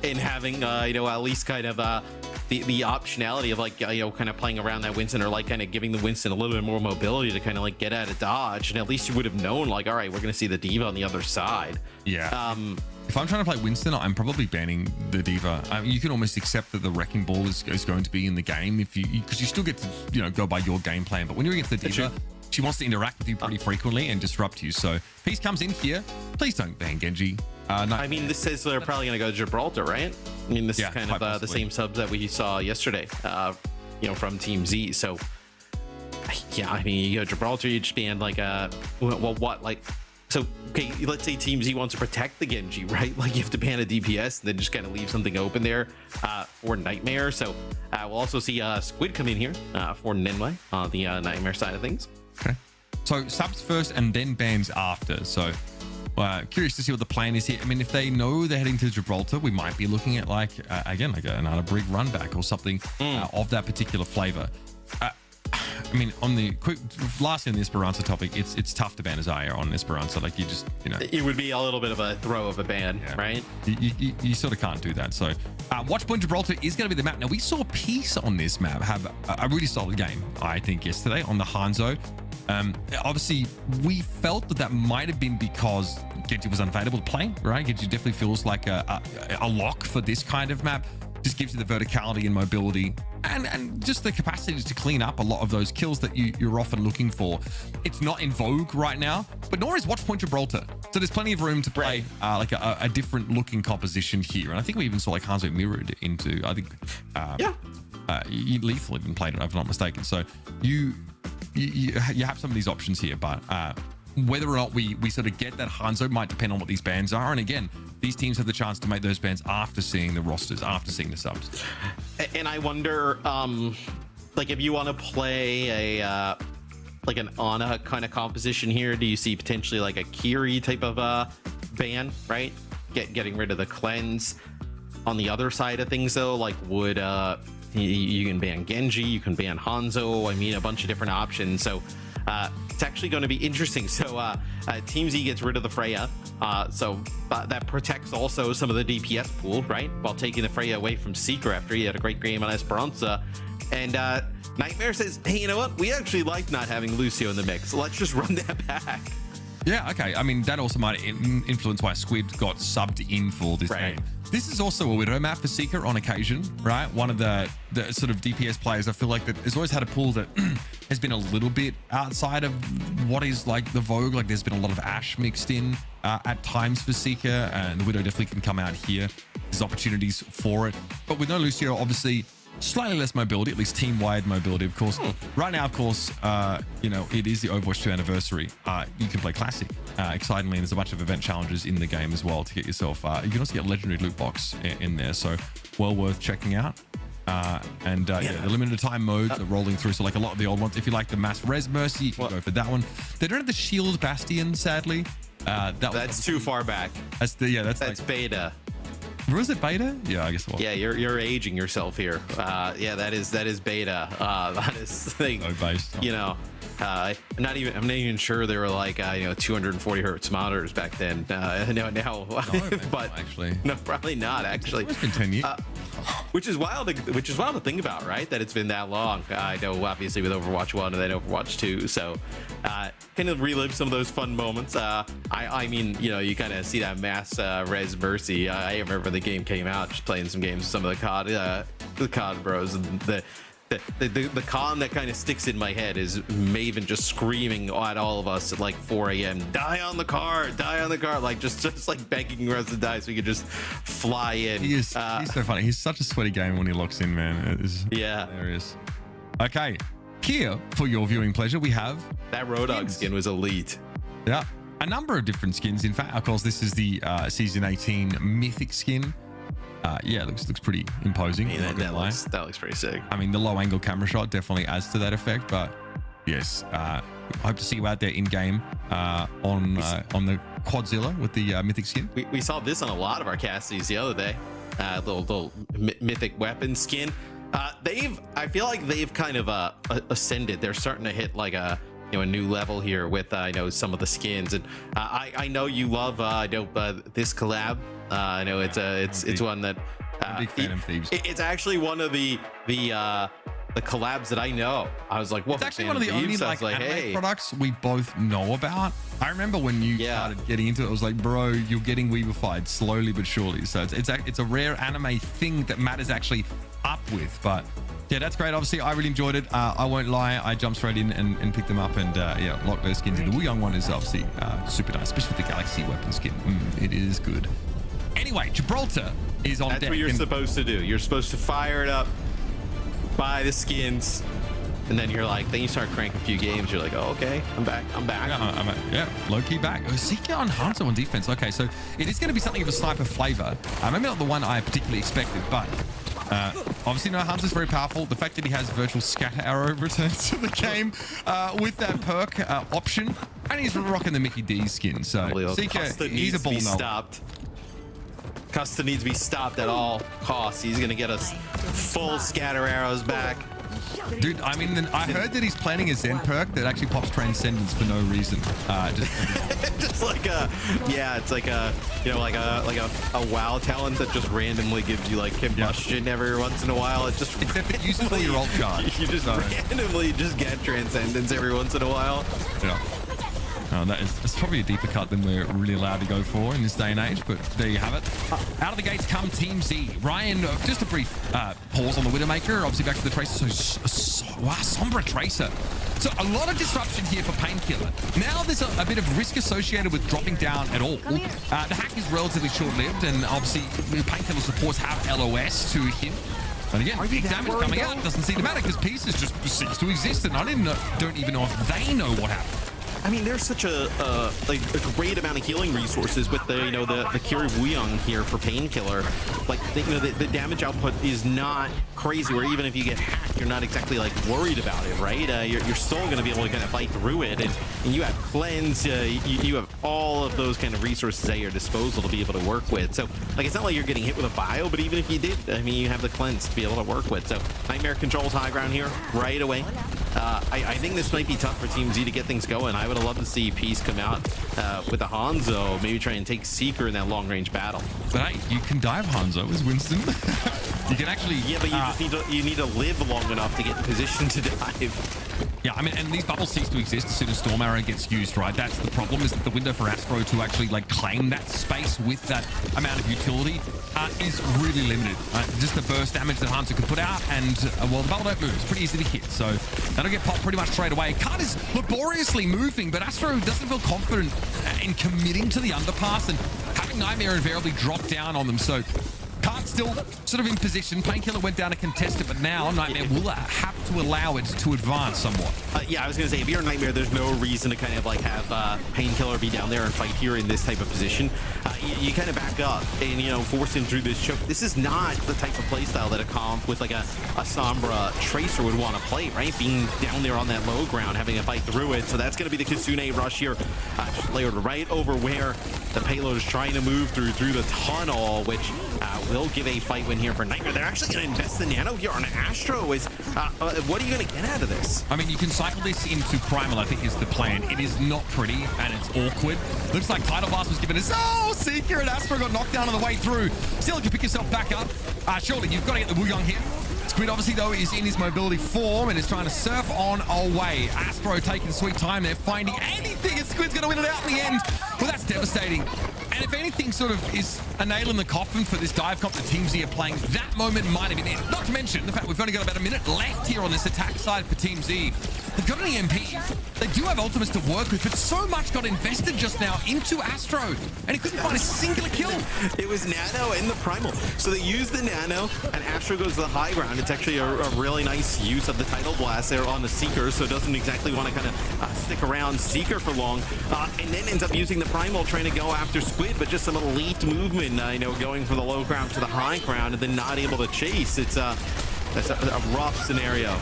And having, you know, at least kind of the optionality of like, you know, kind of playing around that Winston, or like kind of giving the Winston a little bit more mobility to kind of like get out of dodge. And at least you would have known like, all right, we're going to see the Diva on the other side. Yeah. If I'm trying to play Winston, I'm probably banning the Diva. I mean, you can almost accept that the Wrecking Ball is going to be in the game if because you still get to, you know, go by your game plan. But when you're against the Diva, she wants to interact with you pretty frequently and disrupt you. So Peace comes in here. Please don't ban Genji. No. I mean, this says they're probably going to go to Gibraltar, right? I mean, this is kind of the same subs that we saw yesterday, you know, from Team Z. So, yeah, I mean, you go Gibraltar, you just ban like well, what, like, so, okay, let's say Team Z wants to protect the Genji, right? Like, you have to ban a DPS and then just kind of leave something open there for Nightmare. So, we'll also see Squid come in here for Ninway on the Nightmare side of things. Okay. So, subs first and then bans after. So, curious to see what the plan is here. I mean, if they know they're heading to Gibraltar, we might be looking at like, again, like another brig run back or something of that particular flavor. I mean, on the lastly on the Esperança topic, it's tough to ban a Zarya on Esperança. Like you just, you know, it would be a little bit of a throw of a ban, right? You sort of can't do that. So Watchpoint Gibraltar is going to be the map. Now we saw Peace on this map have a really solid game, I think, yesterday on the Hanzo. Obviously, we felt that might have been because Genji was unavailable to play, right? Genji definitely feels like a lock for this kind of map. Just gives you the verticality and mobility and just the capacity to clean up a lot of those kills that you're often looking for. It's not in vogue right now, but nor is Watchpoint Gibraltar. So there's plenty of room to play like a different looking composition here. And I think we even saw like Hanzo mirrored into, I think, Lethal even played it, if I'm not mistaken. So you have some of these options here, but whether or not we sort of get that Hanzo might depend on what these bans are. And again, these teams have the chance to make those bans after seeing the rosters, after seeing the subs. And I wonder, like if you want to play a like an Ana kind of composition here, do you see potentially like a Kiri type of ban, right? Getting rid of the cleanse. On the other side of things though, like would you can ban Genji, you can ban Hanzo, I mean a bunch of different options. So it's actually going to be interesting. So Team Z gets rid of the Freya, so that protects also some of the DPS pool, right, while taking the Freya away from Seeker after he had a great game on Esperança. And Nightmare says, hey, you know what, we actually like not having Lucio in the mix, so let's just run that back. Yeah, okay. I mean, that also might influence why Squid got subbed in for this game. This is also a Widow map for Seeker on occasion, right? One of the sort of DPS players, I feel like that has always had a pool that has been a little bit outside of what is like the vogue. Like there's been a lot of Ashe mixed in at times for Seeker, and the Widow definitely can come out here. There's opportunities for it. But with no Lucio, obviously, slightly less mobility, at least team-wide mobility, of course. Right now, of course, you know, it is the Overwatch 2 anniversary. You can play Classic, excitingly, and there's a bunch of event challenges in the game as well to get yourself. You can also get Legendary Loot Box in there, so well worth checking out. Yeah, the limited time modes are rolling through, so like a lot of the old ones. If you like the Mass Res Mercy, you can go for that one. They don't have the Shield Bastion, sadly. That's too far back. That's like, beta. Was it beta? Yeah, I guess it was. Yeah, you're aging yourself here. Yeah, that is beta. That is thing. No base. You know, I'm not even sure they were like 240 hertz monitors back then. No, but actually, no, probably not actually. It's been 10 years. Which is wild to think about, right? That it's been that long. I know, obviously, with Overwatch 1 and then Overwatch 2. So, kind of relive some of those fun moments. I mean, you know, you kind of see that Mass Res Mercy. I remember the game came out, just playing some games with some of the COD bros, and the con that kind of sticks in my head is Maven just screaming at all of us at like 4 a.m. Die on the car, like just like begging us to die so we could just fly in. He's so funny. He's such a sweaty game when he locks in, man. It is hilarious. Okay, here for your viewing pleasure, we have that Roadhog skin was elite. Yeah, a number of different skins. In fact, of course, this is the season 18 mythic skin. Yeah, it looks pretty imposing. Yeah, that looks pretty sick. I mean, the low angle camera shot definitely adds to that effect, but yes, hope to see you out there in game on the Quadzilla with the mythic skin. We saw this on a lot of our casties the other day. Little mythic weapon skin. I feel like they've kind of ascended. They're starting to hit like a new level here with I know some of the skins, and I know you love this collab. I know it's one that big fan of Thieves. It's actually one of the collabs that I know. I was like, well, it's actually one of the only like anime products we both know about. I remember when you started getting into it, I was like, bro, you're getting weebified slowly but surely. So it's a rare anime thing that Matt is actually up with, but yeah, that's great. Obviously, I really enjoyed it. I won't lie, I jumped straight in and picked them up and locked those skins in. The Wuyong one is obviously super nice, especially with the Galaxy weapon skin. It is good. Anyway, Gibraltar is on deck. That's what you're supposed to do. You're supposed to fire it up, buy the skins, and then you start cranking a few games. You're like, oh, okay, I'm back. Yeah, low-key back. Seeker on Hunter on defense. Okay, so it is going to be something of a sniper flavor. Maybe not the one I particularly expected, but obviously, no, Hunter's very powerful. The fact that he has virtual scatter arrow returns to the game with that perk option, and he's rocking the Mickey D skin. So Seeker, he's a ball stopped. Custa needs to be stopped at all costs. He's going to get us full scatter arrows back. Dude, I mean, I heard that he's planning a Zen perk that actually pops Transcendence for no reason. Just like it's like a WoW talent that just randomly gives you like combustion every once in a while. Except it uses all your ult charge. You just randomly just get Transcendence every once in a while. Yeah. Oh, that's probably a deeper cut than we're really allowed to go for in this day and age, but there you have it. Out of the gates come Team Z. Ryan, just a brief pause on the Widowmaker. Obviously back to the Tracer. Wow, Sombra Tracer. So a lot of disruption here for Painkiller. Now there's a bit of risk associated with dropping down at all. The hack is relatively short-lived, and obviously Painkiller supports have LOS to him. And again, big damage coming out. Doesn't seem to matter because Pieces just cease to exist, and I don't even know if they know what happened. I mean, there's such a great amount of healing resources with the Kiri Wuyong here for Painkiller. Like the damage output is not crazy. Where even if you get hacked, you're not exactly like worried about it, right? You're still going to be able to kind of fight through it, and you have cleanse. You have all of those kind of resources at your disposal to be able to work with. So like it's not like you're getting hit with a bio, but even if you did, I mean, you have the cleanse to be able to work with. So Nightmare controls high ground here right away. I think this might be tough for Team Z to get things going. I would have loved to see Peace come out with a Hanzo, maybe try and take Seeker in that long-range battle. But hey, you can dive Hanzo as Winston. You can actually... Yeah, but you need to live long enough to get in position to dive. Yeah, I mean, and these bubbles cease to exist as soon as Storm Arrow gets used, right? That's the problem, is that the window for Astro to actually like claim that space with that amount of utility is really limited. Just the burst damage that Hunter can put out, and well, the bubble don't move. It's pretty easy to hit, so that'll get popped pretty much straight away. Card is laboriously moving, but Astro doesn't feel confident in committing to the underpass and having Nightmare invariably drop down on them. So Card still sort of in position. Painkiller went down to contest it, but now Nightmare will have to allow it to advance somewhat. Yeah, I was going to say, if you're a Nightmare, there's no reason to kind of like have Painkiller be down there and fight here in this type of position. You kind of back up and, force him through this choke. This is not the type of playstyle that a comp with like a Sombra Tracer would want to play, right? Being down there on that low ground, having a fight through it. So that's going to be the Kitsune rush here, just layered right over where the payload is trying to move through the tunnel, which will give a fight win here for Nightmare. They're actually going to invest the nano here on Astro. What are you going to get out of this? I mean, you can cycle this into Primal, I think is the plan. It is not pretty, and it's awkward. Looks like Tidal Blast was given us. Oh, Seeker and Astro got knocked down on the way through. Still, you can pick yourself back up. Surely, you've got to get the Wuyong hit. Squid, obviously, though, is in his mobility form and is trying to surf on away. Astro taking sweet time there, finding anything, and Squid's going to win it out in the end. Well, that's devastating. And if anything sort of is a nail in the coffin for this dive comp that Team Z are playing, that moment might have been it. Not to mention the fact we've only got about a minute left here on this attack side for Team Z. They've got an EMP. They do have ultimates to work with, but so much got invested just now into Astro, and he couldn't find a singular kill. It was Nano and the Primal. So they use the Nano, and Astro goes to the high ground. It's actually a really nice use of the Tidal Blast there on the Seeker, so it doesn't exactly want to kind of stick around Seeker for long. And then ends up using the Primal, trying to go after Squid, but just some elite movement, going from the low ground to the high ground, and then not able to chase. It's that's a rough scenario.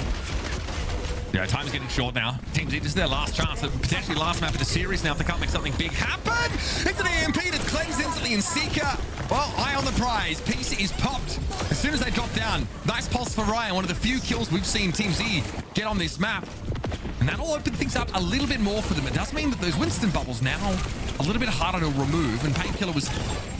Yeah, time's getting short now. Team Z, this is their last chance, potentially last map of the series now if they can't make something big happen. It's an EMP that cleanses instantly in Seeker. Well, eye on the prize. Piece is popped as soon as they drop down. Nice pulse for Ryan, one of the few kills we've seen Team Z get on this map. And that'll open things up a little bit more for them. It does mean that those Winston bubbles now a little bit harder to remove, and Painkiller was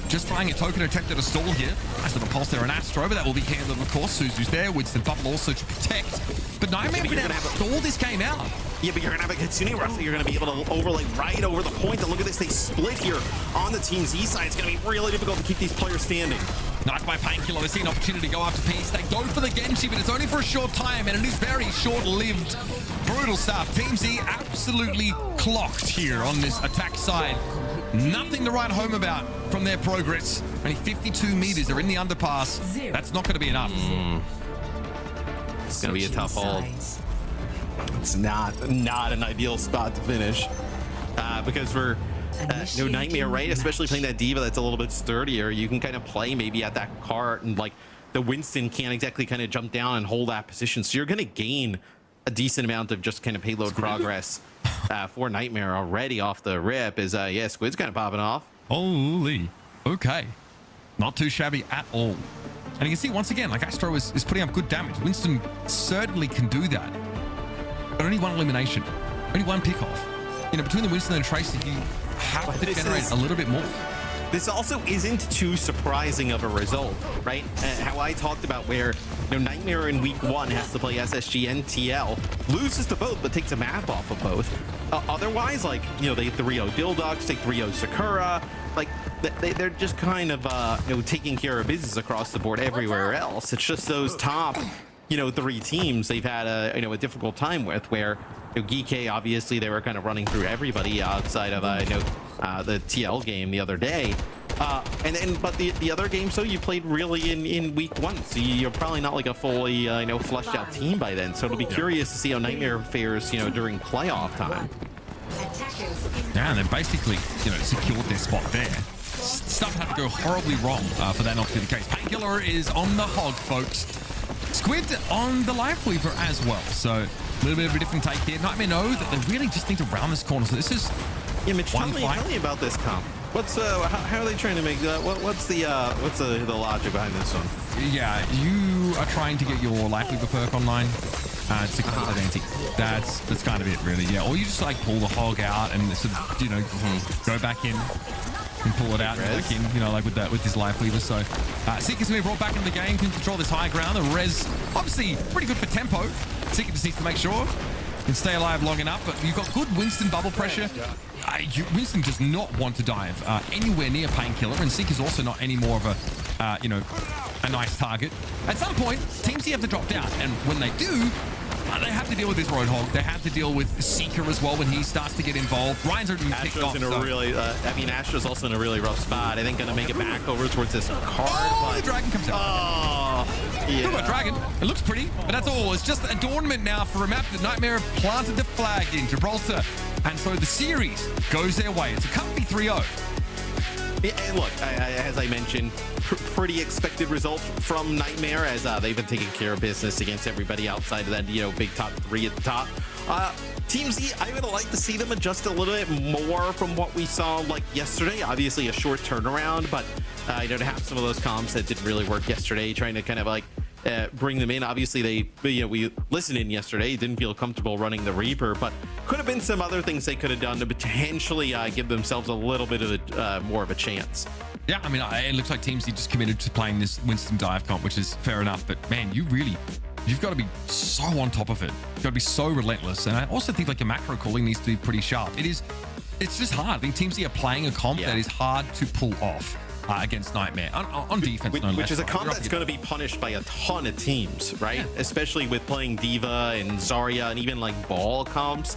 just trying a token attempt at a stall here. Nice little pulse there on Astro, but that will be handled, of course. Suzu's there. Winston bubble also to protect. But Nightmare going to have to stall this game out. Yeah, but you're going to have a Kitsune Rush that you're going to be able to overlay right over the point. And look at this, they split here on the Team Z side. It's going to be really difficult to keep these players standing. Nice by Painkiller. They see an opportunity to go after Peace. They go for the Genji, but it's only for a short time, and it is very short-lived. Brutal stuff. Team Z absolutely clocked here on this attack side. Nothing to write home about from their progress. Only 52 meters. They're in the underpass. That's not going to be enough. It's going to be a tough hold. It's not an ideal spot to finish because we're no Nightmare, right? Especially playing that Diva that's a little bit sturdier. You can kind of play maybe at that cart, and like the Winston can't exactly kind of jump down and hold that position. So you're going to gain a decent amount of just kind of payload progress for Nightmare already off the rip. Is yeah, Squid's kind of popping off. Holy. Okay. Not too shabby at all. And you can see once again, like Astro is putting up good damage. Winston certainly can do that. But only one elimination. Only one pickoff. Between the Winston and Tracer, you have to generate a little bit more. This also isn't too surprising of a result, right? How I talked about where Nightmare in week 1 has to play SSG and TL, loses to both, but takes a map off of both. Otherwise, like, they 3-0 Dildox, take 3-0 Sakura, like, they're just kind of, taking care of business across the board everywhere else. It's just those top, 3 teams they've had a difficult time with, where GK, obviously they were kind of running through everybody outside of the TL game the other day, but the other game, so you played really in week 1, so you're probably not like a fully fleshed out team by then. So it'll be curious to see how Nightmare fares during playoff time. Yeah, and they basically secured their spot there. Stuff had to go horribly wrong for that not to be the case. Painkiller is on the hog, folks. Squid on the Lifeweaver as well, so a little bit of a different take here. Nightmare know that they really just need to round this corner, so this is Mitch, tell me about this comp. What's how are they trying to make that? What's the logic behind this one? Yeah, you are trying to get your Lifeweaver perk online. To complete anti. That's kind of it, really. Yeah, or you just like pull the hog out and sort of go back in and pull it out and back in, like with his Lifeweaver. So Seeker's gonna be brought back into the game, can control this high ground. The res obviously pretty good for tempo. Seeker just needs to make sure can stay alive long enough, but you've got good Winston bubble pressure. Winston does not want to dive anywhere near Painkiller, and Seeker's also not any more of a nice target. At some point, Team Z have to drop down, and when they do, they have to deal with this Roadhog. They have to deal with Seeker as well when he starts to get involved. Ryan's already been picked off. Astro's also in a really rough spot. I think going to make it back over towards this card. Oh, the dragon comes out. Oh, yeah. Talk about dragon. It looks pretty, but that's all. It's just adornment now for a map that Nightmare planted the flag in Gibraltar. And so the series goes their way. It's a comfy 3-0. Yeah, and look, as I mentioned, pretty expected result from Nightmare, as they've been taking care of business against everybody outside of that, big top 3 at the top. Team Z, I would like to see them adjust a little bit more from what we saw like yesterday. Obviously a short turnaround, but to have some of those comms that didn't really work yesterday, trying to kind of like bring them in. Obviously we listened in yesterday, didn't feel comfortable running the Reaper, but could have been some other things they could have done to potentially give themselves a little bit of more of a chance. Yeah, I mean, it looks like Team Z just committed to playing this Winston dive comp, which is fair enough, but man, you've got to be so on top of it. You've got to be so relentless. And I also think like your macro calling needs to be pretty sharp. It is It's just hard. I think Team Z are playing a comp that is hard to pull off against Nightmare on defense, which is a comp that's going to be punished by a ton of teams, right? Especially with playing Diva and Zarya and even like ball comps.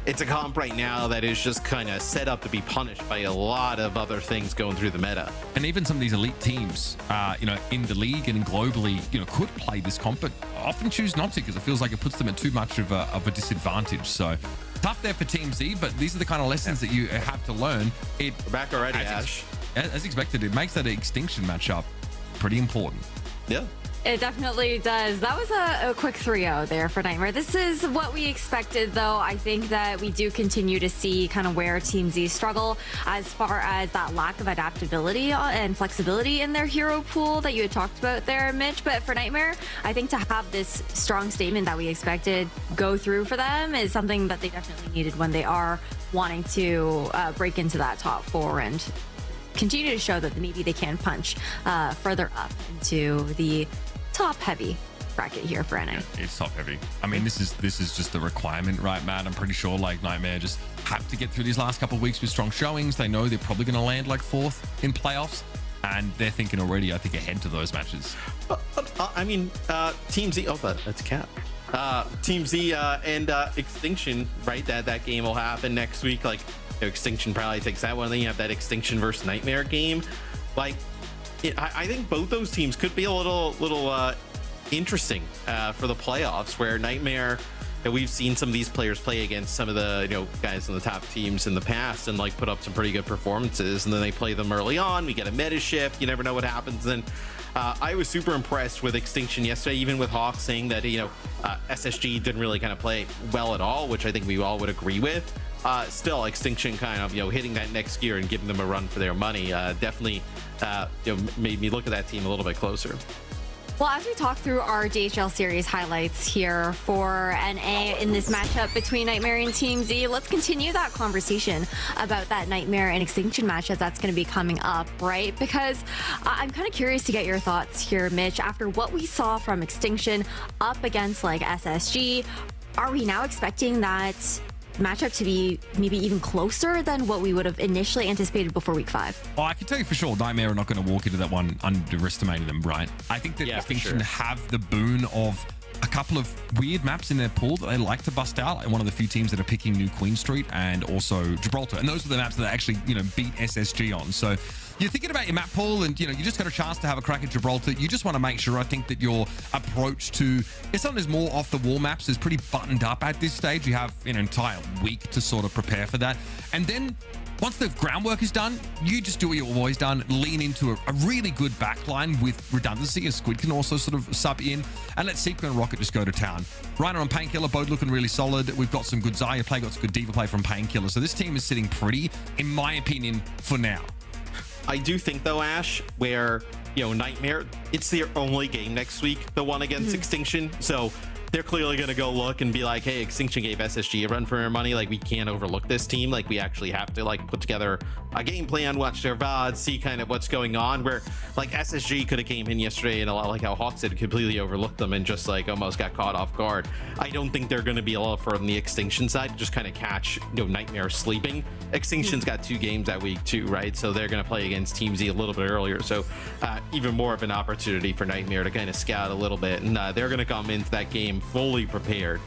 It's a comp right now that is just kind of set up to be punished by a lot of other things going through the meta. And even some of these elite teams, in the league and globally, could play this comp, but often choose not to because it feels like it puts them at too much of a disadvantage. So tough there for Team Z, but these are the kind of lessons that you have to learn. We're back already, Ash. As expected, it makes that extinction matchup pretty important. Yeah. It definitely does. That was a quick 3-0 there for Nightmare. This is what we expected, though. I think that we do continue to see kind of where Team Z struggle as far as that lack of adaptability and flexibility in their hero pool that you had talked about there, Mitch. But for Nightmare, I think to have this strong statement that we expected go through for them is something that they definitely needed when they are wanting to break into that top 4 and continue to show that maybe they can punch further up into the top heavy bracket here for NA. Yeah, it's top heavy. I mean, this is just the requirement, right, Matt? I'm pretty sure like Nightmare just have to get through these last couple of weeks with strong showings. They know they're probably going to land like 4th in playoffs, and they're thinking already, I think, ahead to those matches. Team Z. Oh, that's Cap. Team Z and Extinction, right? That game will happen next week. Like, Extinction probably takes that one. Then you have that Extinction versus Nightmare game. Like, I think both those teams could be a little interesting for the playoffs, where Nightmare, we've seen some of these players play against some of the guys in the top teams in the past and like put up some pretty good performances, and then they play them early on. We get a meta shift. You never know what happens. And I was super impressed with Extinction yesterday, even with Hawk saying that SSG didn't really kind of play well at all, which I think we all would agree with. Still, Extinction kind of hitting that next gear and giving them a run for their money definitely made me look at that team a little bit closer. Well, as we talk through our DHL series highlights here for NA in this matchup between Nightmare and Team Z, let's continue that conversation about that Nightmare and Extinction matchup that's going to be coming up, right? Because I'm kind of curious to get your thoughts here, Mitch. After what we saw from Extinction up against like SSG, are we now expecting that matchup to be maybe even closer than what we would have initially anticipated before week 5? Well, I can tell you for sure, Nightmare are not going to walk into that one underestimating them, right? I think that Extinction have the boon of a couple of weird maps in their pool that they like to bust out. And one of the few teams that are picking New Queen Street and also Gibraltar. And those are the maps that actually, beat SSG on. So you're thinking about your map pool and, you just got a chance to have a crack at Gibraltar. You just want to make sure, I think, that your approach to sometimes more off the wall maps is pretty buttoned up at this stage. You have an entire week to sort of prepare for that. And then once the groundwork is done, you just do what you've always done, lean into a really good backline with redundancy, as Squid can also sort of sub in, and let Sequin and Rocket just go to town. Reiner and Painkiller both looking really solid. We've got some good Zarya play, got some good Diva play from Painkiller. So this team is sitting pretty, in my opinion, for now. I do think, though, Ash, where, Nightmare, it's their only game next week, the one against Extinction. So they're clearly going to go look and be like, hey, Extinction gave SSG a run for their money. Like, we can't overlook this team. Like, we actually have to, put together a game plan, watch their VODs, see kind of what's going on. Where, SSG could have came in yesterday and a lot like how Hawks did, completely overlooked them and just, almost got caught off guard. I don't think they're going to be a lot from the Extinction side, just kind of catch, Nightmare sleeping. Extinction's got 2 games that week, too, right? So they're going to play against Team Z a little bit earlier. So even more of an opportunity for Nightmare to kind of scout a little bit. And they're going to come into that game fully prepared.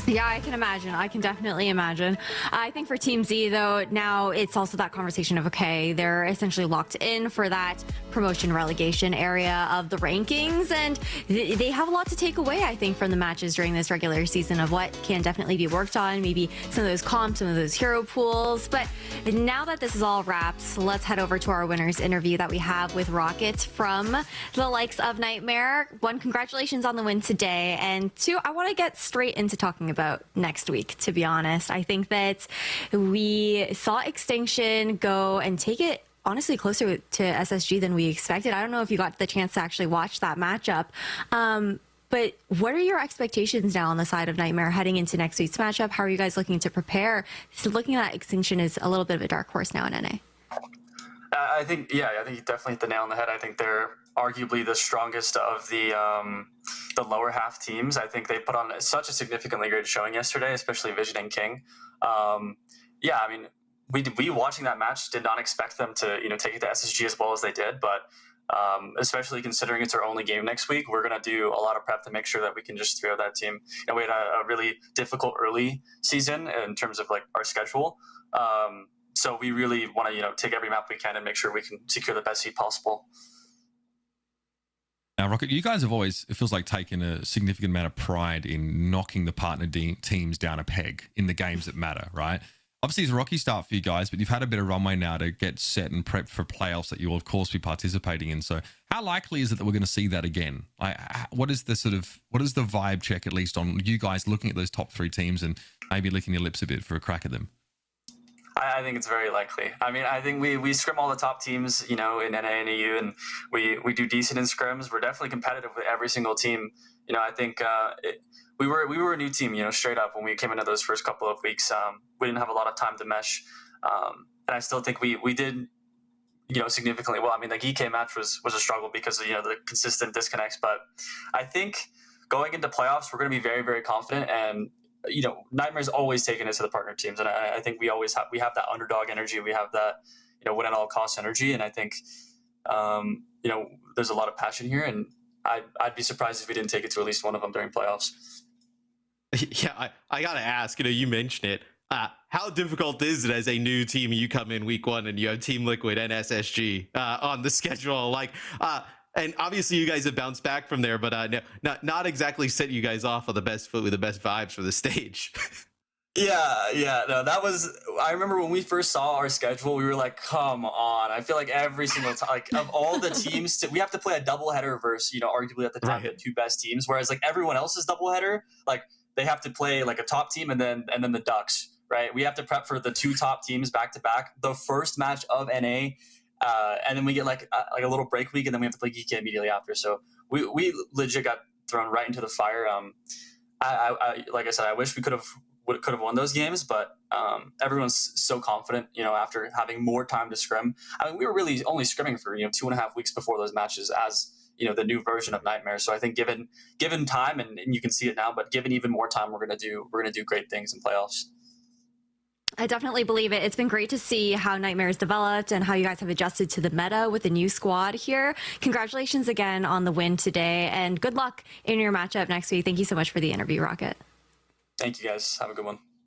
Yeah, I can imagine. I can definitely imagine. I think for Team Z, though, now it's also that conversation of, okay, they're essentially locked in for that promotion relegation area of the rankings, and they have a lot to take away, I think, from the matches during this regular season of what can definitely be worked on, maybe some of those comps, some of those hero pools. But now that this is all wrapped, let's head over to our winners interview that we have with Rocket from the likes of Nightmare. 1, congratulations on the win today, and 2, I want to get straight into talking about next week, to be honest. I think that we saw Extinction go and take it honestly closer to SSG than we expected. I don't know if you got the chance to actually watch that matchup. But what are your expectations now on the side of Nightmare heading into next week's matchup? How are you guys looking to prepare? So looking at Extinction is a little bit of a dark horse now in NA. I think you definitely hit the nail on the head. I think they're arguably the strongest of the lower half teams. I think they put on such a significantly great showing yesterday, especially Vision and King. yeah, I mean, we watching that match did not expect them to, take it to SSG as well as they did, but especially considering it's our only game next week, we're going to do a lot of prep to make sure that we can just throw that team. And we had a really difficult early season in terms of like our schedule. So we really want to, take every map we can and make sure we can secure the best seed possible. Now, Rocket, you guys have always, it feels like, taken a significant amount of pride in knocking the partner teams down a peg in the games that matter, right? Obviously, it's a rocky start for you guys, but you've had a bit of runway now to get set and prepped for playoffs that you will, of course, be participating in. So how likely is it that we're going to see that again? What is the vibe check, at least, on you guys looking at those top 3 teams and maybe licking your lips a bit for a crack at them? I think it's very likely. I mean, I think we scrim all the top teams, in NA and EU, and we do decent in scrims. We're definitely competitive with every single team. I think we were a new team, straight up when we came into those first couple of weeks. We didn't have a lot of time to mesh, and I still think we did, significantly well. I mean, the EK match was a struggle because of the consistent disconnects. But I think going into playoffs, we're going to be very, very confident. And Nightmare's always taken us to the partner teams, and I think we have that underdog energy. We have that win at all costs energy, and I think there's a lot of passion here, and I'd be surprised if we didn't take it to at least one of them during playoffs. Yeah, I gotta ask. You mentioned it. How difficult is it as a new team? You come in week 1 and you have Team Liquid and SSG on the schedule. And obviously you guys have bounced back from there, but not exactly set you guys off on the best foot with the best vibes for the stage. Yeah, no, that was. I remember when we first saw our schedule, we were like, "Come on!" I feel like every single time, of all the teams, we have to play a doubleheader versus, arguably at the time, the 2 best teams. Whereas everyone else's doubleheader, they have to play a top team and then the Ducks, right? We have to prep for the 2 top teams back to back. The first match of NA. And then we get a little break week, and then we have to play GK immediately after. So we legit got thrown right into the fire. I like I said, I wish we could have won those games, but everyone's so confident, after having more time to scrim. I mean, we were really only scrimming for 2.5 weeks before those matches as the new version of Nightmare. So I think given time, and you can see it now, but given even more time, we're gonna do great things in playoffs. I definitely believe it. It's been great to see how Nightmare's developed and how you guys have adjusted to the meta with the new squad here. Congratulations again on the win today, and good luck in your matchup next week. Thank you so much for the interview, Rocket. Thank you, guys. Have a good one.